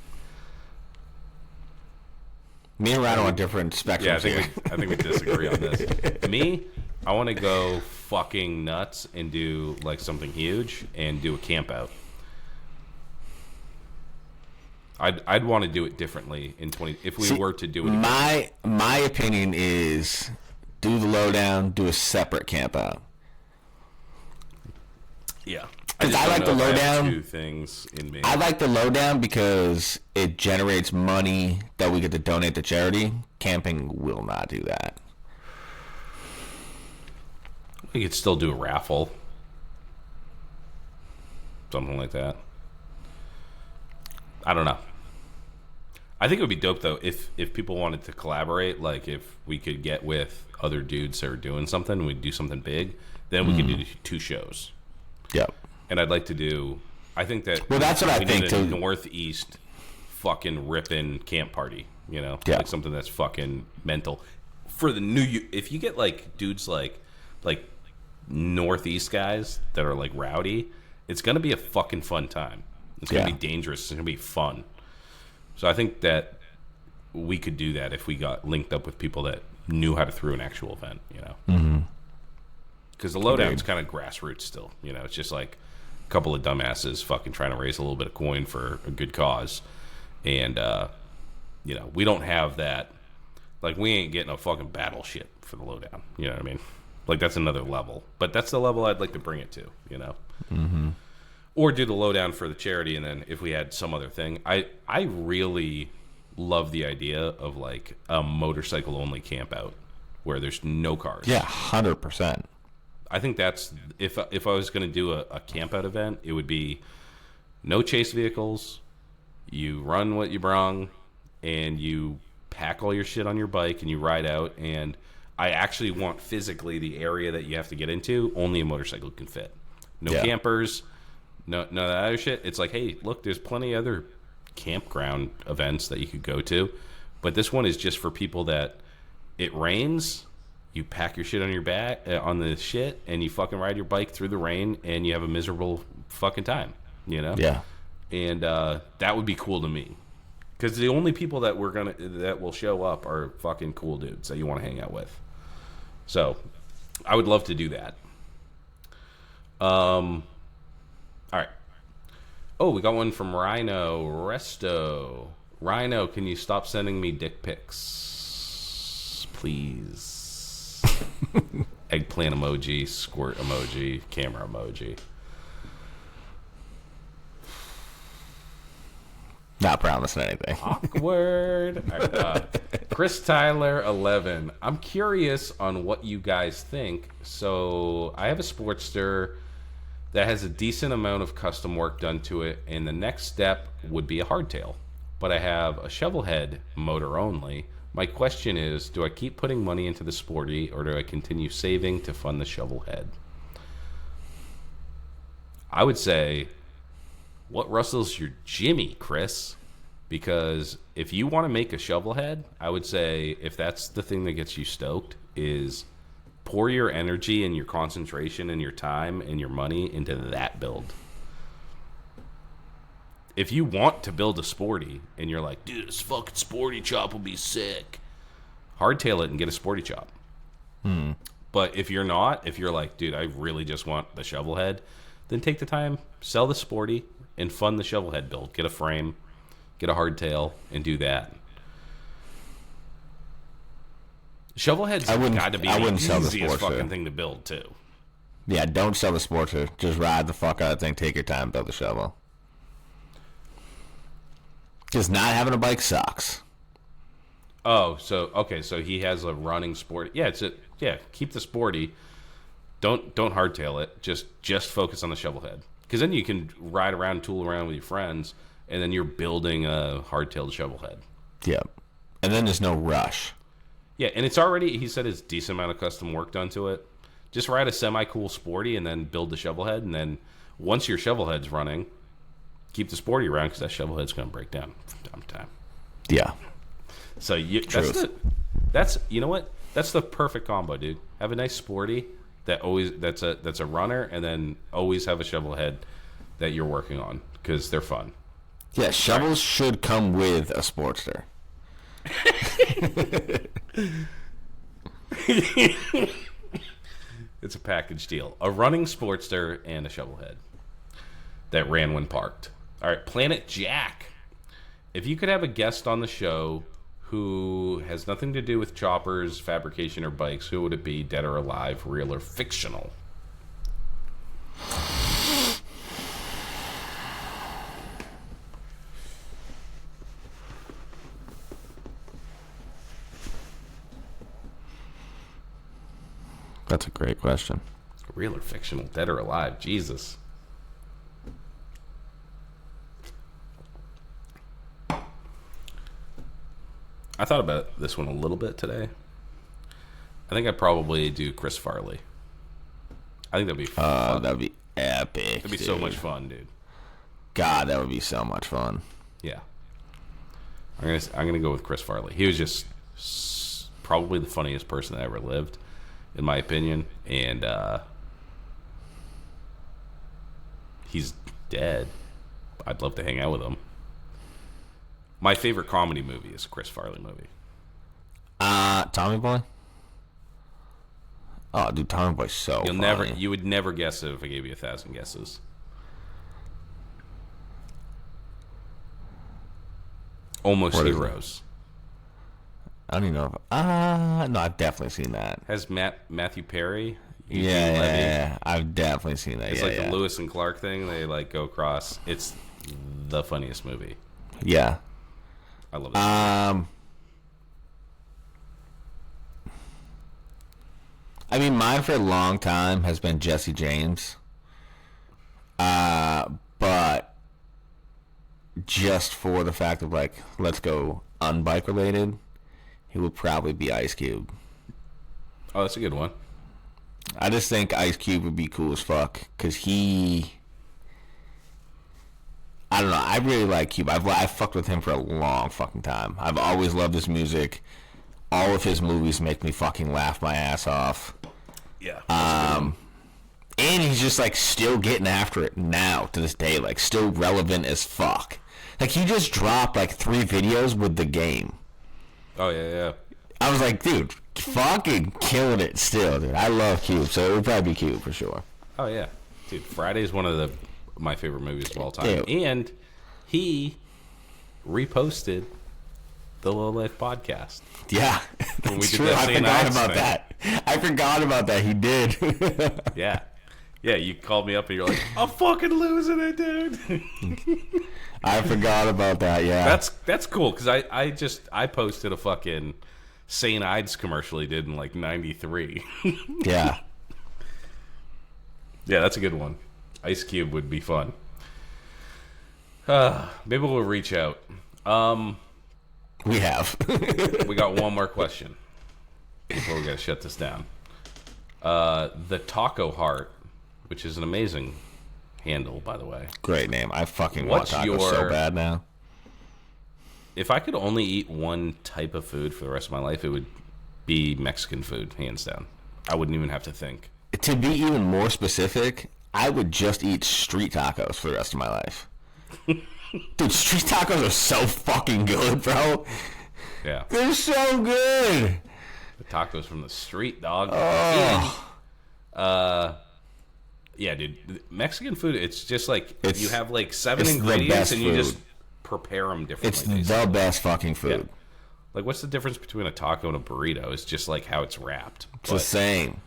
Me and Ryan are on different spectrums here. I think we disagree on this. Me, I want to go fucking nuts and do like something huge and do a camp out. I'd want to do it differently in 20 if we were to do it again. My opinion is do the lowdown, do a separate camp out. Yeah. Because I like the lowdown. Two things in me. I like the lowdown because it generates money that we get to donate to charity. Camping will not do that. We could still do a raffle. Something like that. I don't know. I think it would be dope though if people wanted to collaborate, like if we could get with other dudes that are doing something, we'd do something big, then we could do 2 shows. Yep. And I'd like to do, I think that that's what I think need a too. Northeast fucking ripping camp party, you know? Yeah. Like something that's fucking mental. For the if you get like dudes like Northeast guys that are like rowdy, it's going to be a fucking fun time. It's going to be dangerous. It's going to be fun. So I think that we could do that if we got linked up with people that knew how to throw an actual event, you know? Mm-hmm. Because the lowdown's kind of grassroots still, you know? It's just like a couple of dumbasses fucking trying to raise a little bit of coin for a good cause. And, you know, we don't have that. Like, we ain't getting a fucking battleship for the lowdown. You know what I mean? Like, that's another level. But that's the level I'd like to bring it to, you know? Mm-hmm. Or do the lowdown for the charity, and then if we had some other thing. I really love the idea of, like, a motorcycle-only camp out where there's no cars. Yeah, 100%. I think that's if I was going to do a camp out event, it would be no chase vehicles. You run what you brung, and you pack all your shit on your bike, and you ride out. And I actually want physically the area that you have to get into only a motorcycle can fit. No campers, none of that other shit. It's like, hey, look, there's plenty of other campground events that you could go to, but this one is just for people that it rains. You pack your shit on your back, on the shit, and you fucking ride your bike through the rain, and you have a miserable fucking time, you know? Yeah. And that would be cool to me, because the only people that will show up are fucking cool dudes that you want to hang out with. So, I would love to do that. All right. Oh, we got one from Rhino Resto. Rhino, can you stop sending me dick pics, please? Eggplant emoji, squirt emoji, camera emoji. Not promising anything. Awkward. Chris Tyler 11. I'm curious on what you guys think. So I have a Sportster that has a decent amount of custom work done to it, and the next step would be a hardtail. But I have a shovel head motor only. My question is, do I keep putting money into the Sporty, or do I continue saving to fund the shovel head? I would say, what rustles your Jimmy, Chris? Because if you want to make a shovel head, I would say if that's the thing that gets you stoked, is pour your energy and your concentration and your time and your money into that build. If you want to build a Sporty and you're like, dude, this fucking Sporty chop will be sick, hardtail it and get a Sporty chop. But if you're not, if you're like, dude, I really just want the shovel head, then take the time, sell the Sporty, and fund the shovel head build. Get a frame, get a hardtail, and do that. Shovel head's got to be the easiest fucking thing to build, too. Yeah, don't sell the Sportster. Just ride the fuck out of the thing, take your time, build the shovel. Just not having a bike sucks. Oh, so he has a running Sporty. Yeah, keep the Sporty. Don't hardtail it. Just focus on the shovel head. Because then you can ride around, tool around with your friends, and then you're building a hardtailed shovel head. Yeah. And then there's no rush. Yeah, and it's already, he said, it's a decent amount of custom work done to it. Just ride a semi-cool sporty and then build the shovel head. And then once your shovel head's running, keep the sporty around because that shovel head's going to break down from time to time. Yeah. So that's you know what? That's the perfect combo, dude. Have a nice sporty that's a runner, and then always have a shovel head that you're working on because they're fun. Yeah, shovels should come with a Sportster. It's a package deal. A running Sportster and a shovel head that ran when parked. All right, Planet Jack. If you could have a guest on the show who has nothing to do with choppers, fabrication, or bikes, who would it be, dead or alive, real or fictional? That's a great question. Real or fictional, dead or alive? Jesus. I thought about this one a little bit today. I think I'd probably do Chris Farley. I think that'd be fun. That'd be epic. That'd be so much fun, dude. God, that would be so much fun. Yeah. I'm gonna go with Chris Farley. He was just probably the funniest person that ever lived, in my opinion. And he's dead. I'd love to hang out with him. My favorite comedy movie is a Chris Farley movie. Tommy Boy? Oh, dude, Tommy Boy's so funny. You would never guess it if I gave you 1,000 guesses. Almost What is Heroes. I don't even know if... no, I've definitely seen that. Has Matthew Perry. Yeah, I've definitely seen that. It's the Lewis and Clark thing. They go across. It's the funniest movie. Yeah. I love it. I mean, mine for a long time has been Jesse James. But just for the fact of let's go unbike related, he would probably be Ice Cube. Oh, that's a good one. I just think Ice Cube would be cool as fuck because I don't know. I really like Cube. I've fucked with him for a long fucking time. I've always loved his music. All of his movies make me fucking laugh my ass off. Yeah. And he's just still getting after it now to this day. Still relevant as fuck. He just dropped 3 videos with The Game. Oh yeah. I was like, dude, fucking killing it still, dude. I love Cube, so it would probably be Cube for sure. Oh yeah, dude. Friday is one of my favorite movies of all time, and he reposted the Low Life podcast. Yeah, that's true. I forgot about that. I forgot about that. He did. Yeah. You called me up and you're like, I'm fucking losing it, dude. I forgot about that. Yeah, that's cool because I posted a fucking St. Ides commercial he did in 93. Yeah. Yeah, that's a good one. Ice Cube would be fun. Maybe we'll reach out. We have. We got one more question before we gotta shut this down. The Taco Heart, which is an amazing handle, by the way. Great name. I fucking want tacos so bad now. If I could only eat one type of food for the rest of my life, it would be Mexican food, hands down. I wouldn't even have to think. To be even more specific, I would just eat street tacos for the rest of my life. Dude, street tacos are so fucking good, bro. Yeah. They're so good. The tacos from the street, dog. Oh. And, yeah, dude. Mexican food, it's just you have 7 it's ingredients and you just prepare them differently. It's the best fucking food. Yeah. What's the difference between a taco and a burrito? It's just how it's wrapped. It's the same.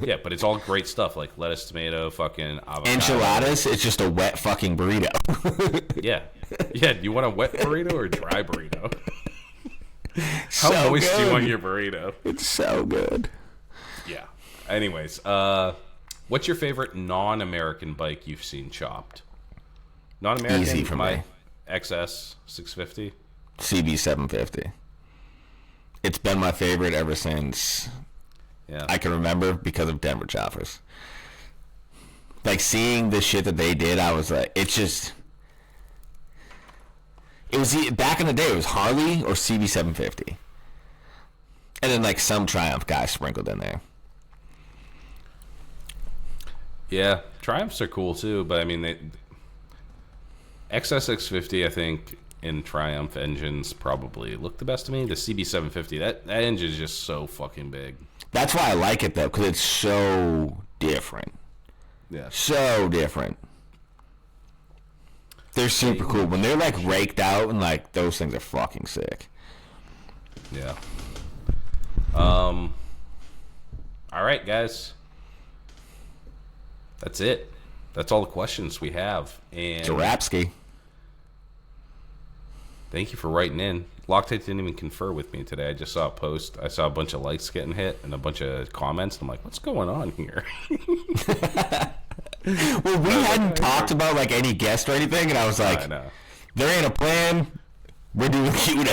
Yeah, but it's all great stuff lettuce, tomato, fucking avocado. Enchiladas, it's just a wet fucking burrito. Yeah. Yeah, do you want a wet burrito or a dry burrito? How moist do you want your burrito? It's so good. Yeah. Anyways, what's your favorite non-American bike you've seen chopped? Non-American, Easy for my me. XS 650. CB 750. It's been my favorite ever since I can remember because of Denver Choppers. Like, seeing the shit that they did, I was like, it's just... It was, back in the day, it was Harley or CB 750. And then, like, some Triumph guy sprinkled in there. Yeah, Triumphs are cool, too, but, I mean, XS 650, I think, in Triumph engines probably look the best to me. The CB 750, that engine is just so fucking big. That's why I like it, though, because it's so different. Yeah. So different. They're super cool. When they're, like, raked out, and, like, those things are fucking sick. Yeah. All right, guys. That's it. That's all the questions we have. And Jarapski. thank you for writing in. Loctite didn't even confer with me today. I just saw a post. I saw a bunch of likes getting hit and a bunch of comments. And I'm like, what's going on here? Well, we hadn't talked about, like, any guest or anything, and I was like, there ain't a plan. We're doing Q&A.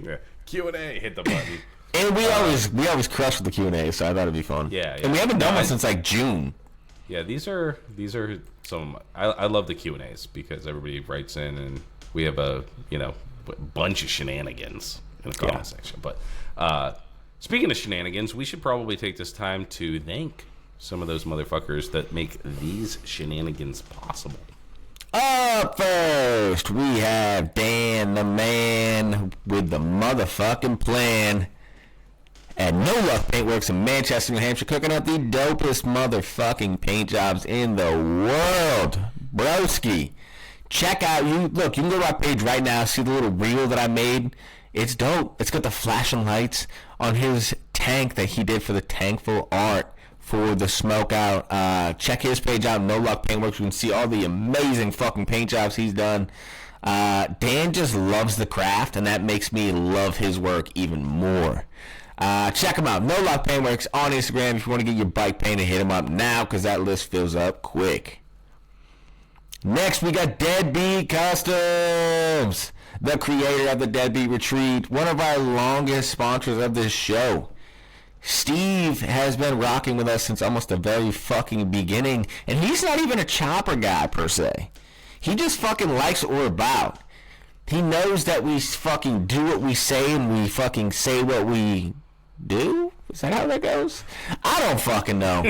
Yeah. Q&A, hit the button. And we always crush with the Q&A, so I thought it'd be fun. Yeah. And we haven't done one since, like, June. Yeah, these are some. I love the Q&As because everybody writes in, and we have a bunch of shenanigans in the comment section. But speaking of shenanigans, we should probably take this time to thank some of those motherfuckers that make these shenanigans possible. Up first, we have Dan, the man with the motherfucking plan at No Luck Paintworks in Manchester, New Hampshire, cooking up the dopest motherfucking paint jobs in the world. Broski. Check out, you can go to our page right now, see the little reel that I made. It's dope. It's got the flashing lights on his tank that he did for the Tankful art for the smoke out. Check his page out, No Luck Paintworks. You can see all the amazing fucking paint jobs he's done. Dan just loves the craft, and that makes me love his work even more. Check him out, No Luck Paintworks on Instagram. If you want to get your bike painted, hit him up now because that list fills up quick. Next, we got Deadbeat Customs, the creator of the Deadbeat Retreat, one of our longest sponsors of this show. Steve has been rocking with us since almost the very fucking beginning, and he's not even a chopper guy per se. He just fucking likes what we're about. He knows that we fucking do what we say and we fucking say what we do? Is that how that goes? I don't fucking know.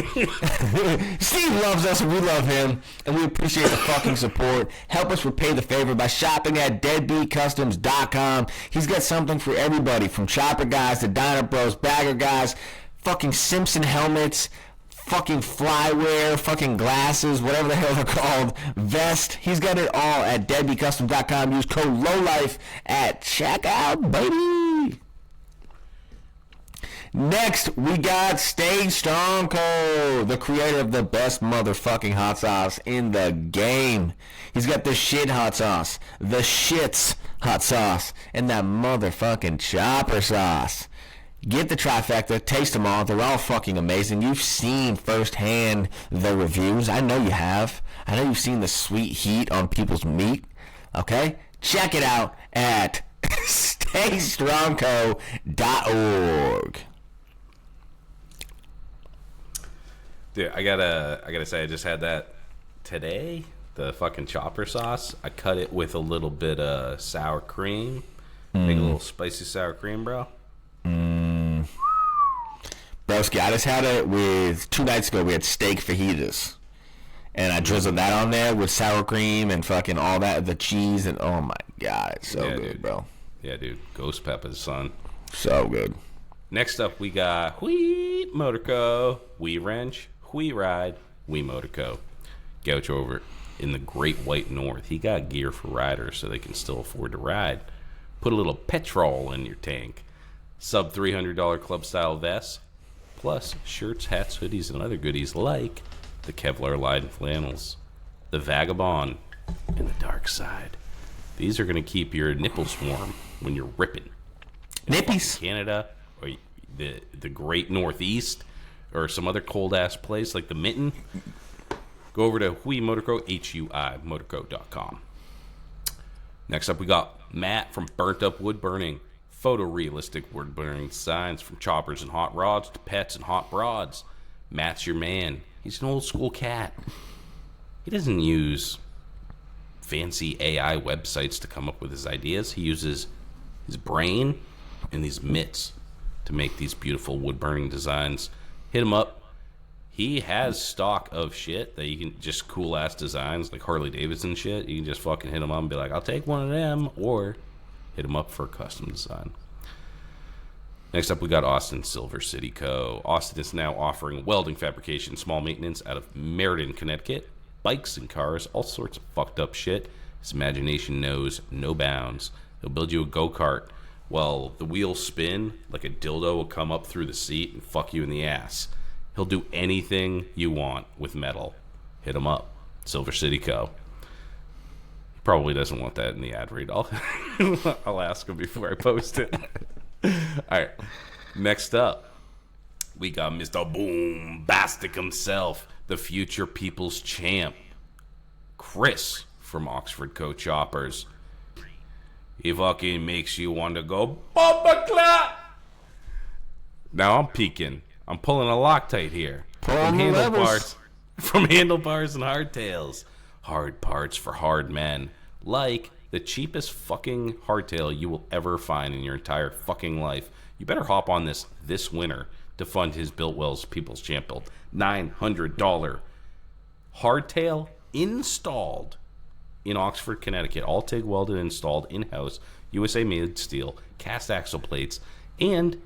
Steve loves us and we love him, and we appreciate the fucking support. Help us repay the favor by shopping at deadbeatcustoms.com. He's got something for everybody, from chopper guys to Diner Bros, bagger guys, fucking Simpson helmets, fucking flyware, fucking glasses, whatever the hell they're called, vest. He's got it all at deadbeatcustoms.com. Use code LOWLIFE at checkout, baby. Next, we got Stay Strong Co., the creator of the best motherfucking hot sauce in the game. He's got the shit hot sauce, the shits hot sauce, and that motherfucking chopper sauce. Get the trifecta, taste them all. They're all fucking amazing. You've seen firsthand the reviews. I know you have. I know you've seen the sweet heat on people's meat. Okay? Check it out at staystrongco.org. Dude, I gotta say, I just had that today. The fucking chopper sauce. I cut it with a little bit of sour cream. Make a little spicy sour cream, bro. Broski, I just had it with 2 nights ago. We had steak fajitas, and I drizzled that on there with sour cream and fucking all that, the cheese, and oh my god, it's so good, dude. bro. Yeah, dude. Ghost peppers, son. So good. Next up, we got Wheat Motorco, Wee Wrench, Wee Ride, Wee Motorco. Gaucho over in the Great White North. He got gear for riders so they can still afford to ride. Put a little petrol in your tank. Sub $300 club style vests, plus shirts, hats, hoodies, and other goodies like the Kevlar lined flannels, the Vagabond, and the Dark Side. These are going to keep your nipples warm when you're ripping. Nippies. Canada or the Great Northeast, or some other cold-ass place like the Mitten, go over to Hui Motorco, HUI-Motorco.com. Next up, we got Matt from Burnt Up Wood Burning. Photorealistic wood burning designs from choppers and hot rods to pets and hot broads. Matt's your man. He's an old school cat. He doesn't use fancy AI websites to come up with his ideas. He uses his brain and these mitts to make these beautiful wood burning designs. Hit him up. He has stock of shit that you can just cool ass designs like Harley Davidson shit. You can just fucking hit him up and be like, I'll take one of them, or hit him up for a custom design. Next up, we got Austin Silver City Co. Austin is now offering welding, fabrication, small maintenance out of Meriden, Connecticut. Bikes and cars, all sorts of fucked up shit. His imagination knows no bounds. He'll build you a go-kart. Well, the wheels spin like a dildo will come up through the seat and fuck you in the ass. He'll do anything you want with metal. Hit him up. Silver City Co. He probably doesn't want that in the ad read. I'll ask him before I post it. All right. Next up, we got Mr. Boombastic himself, the future people's champ, Chris from Oxford Co. Choppers. He fucking makes you want to go Bumba Clap. Now I'm peeking. I'm pulling a Loctite here. From handlebars and hardtails. Hard parts for hard men. Like the cheapest fucking hardtail you will ever find in your entire fucking life. You better hop on this winter to fund his Builtwell's People's Champ build. $900 hardtail installed in Oxford, Connecticut. All TIG welded, installed in-house. USA made steel. Cast axle plates. And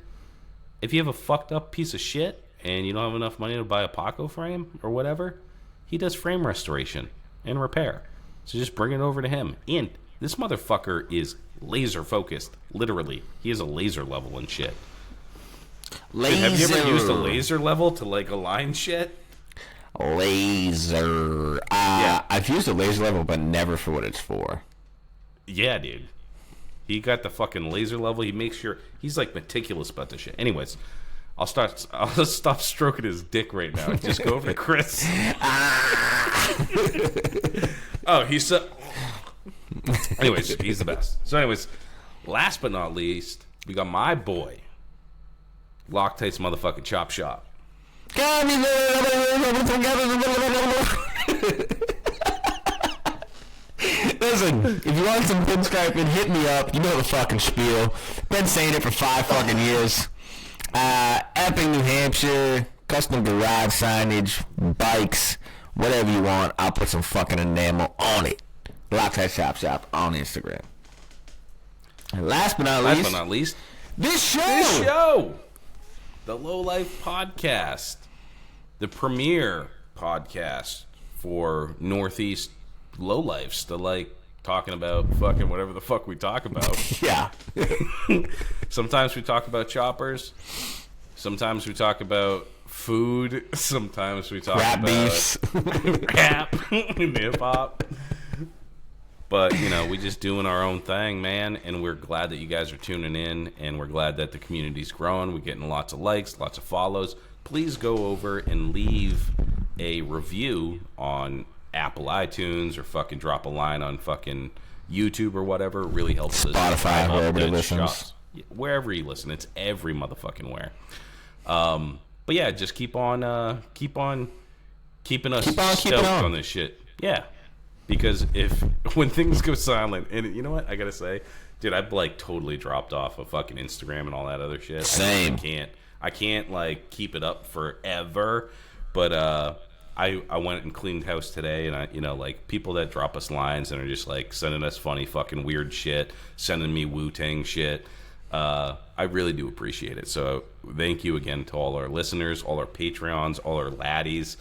if you have a fucked up piece of shit and you don't have enough money to buy a Paco frame or whatever, he does frame restoration and repair. So just bring it over to him. And this motherfucker is laser focused. Literally. He is a laser level and shit. Laser. Dude, have you ever used a laser level to like align shit? Laser. Yeah. I've used a laser level, but never for what it's for. Yeah, dude. He got the fucking laser level. He makes sure he's like meticulous about this shit. Anyways, I'll stop stroking his dick right now and just go over to Chris. Oh, he's so. Anyways, he's the best. So, anyways, last but not least, we got my boy, Loctite's motherfucking chop shop. Listen, if you want some pinstriping, hit me up. You know the fucking spiel. Been saying it for 5 fucking years. Epping, New Hampshire, custom garage signage, bikes, whatever you want. I'll put some fucking enamel on it. Loctite Chop Shop on Instagram. And last but not least, this show. The Low Life Podcast. The premier podcast for Northeast lowlifes to like talking about fucking whatever the fuck we talk about. Yeah. Sometimes we talk about choppers. Sometimes we talk about food. Sometimes we talk rap about beefs. rap and hip hop. But, you know, we just doing our own thing, man, and we're glad that you guys are tuning in, and we're glad that the community's growing. We're getting lots of likes, lots of follows. Please go over and leave a review on Apple iTunes or fucking drop a line on fucking YouTube or whatever. It really helps us. Spotify, wherever you listen. Wherever you listen. It's every motherfucking where. But yeah, just keep on keeping us stoked on this shit. Yeah. Because when things go silent, and you know what I gotta say, dude, I've like totally dropped off of fucking Instagram and all that other shit. Same. I can't like keep it up forever. But I went and cleaned house today, and like people that drop us lines and are just like sending us funny fucking weird shit, sending me Wu-Tang shit. I really do appreciate it. So thank you again to all our listeners, all our Patreons, all our laddies.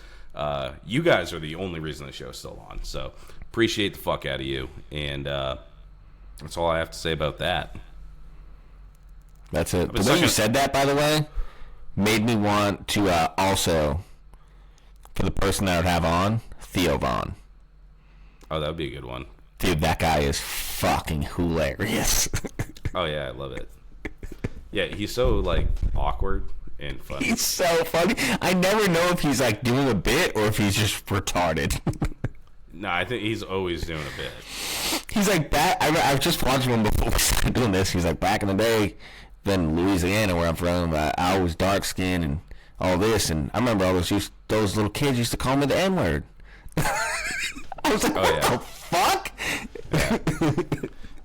You guys are the only reason the show's still on. So appreciate the fuck out of you. And that's all I have to say about that. That's it. The way you said that, by the way, made me want to also, for the person that I would have on, Theo Vaughn. Oh, that would be a good one. Dude, that guy is fucking hilarious. Oh, yeah, I love it. Yeah, he's so, like, awkward and funny. He's so funny. I never know if he's like doing a bit or if he's just retarded. No, I think he's always doing a bit. He's like back. I was just watching him before we started doing this. He's like, back in the day, in Louisiana where I'm from, I was dark skinned and all this, and I remember all those little kids used to call me the N-word. I was like, what the fuck?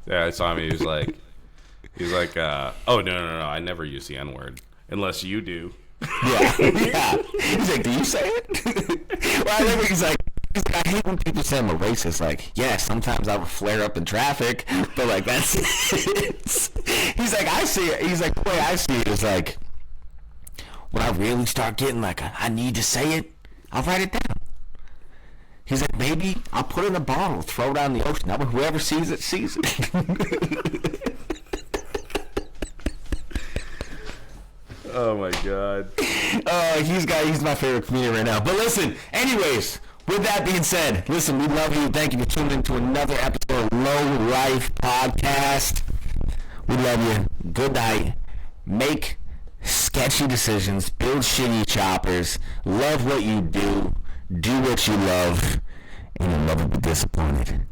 Yeah, I saw him. He was like, oh no, I never use the N-word unless you do. Yeah. He's like, do you say it? Well, I remember he's like, I hate when people say I'm a racist. Like, yeah, sometimes I would flare up in traffic, but like that's it. He's like, I see it. He's like, the way I see it is like, when I really start getting like, I need to say it, I'll write it down. He's like, maybe I'll put it in a bottle, throw it out in the ocean. That way, whoever sees it, sees it. Oh my god. He's my favorite comedian right now. But listen, anyways, with that being said, listen, we love you. Thank you for tuning in to another episode of Low Life Podcast. We love you. Good night. Make sketchy decisions. Build shitty choppers. Love what you do. Do what you love. And you'll never be disappointed.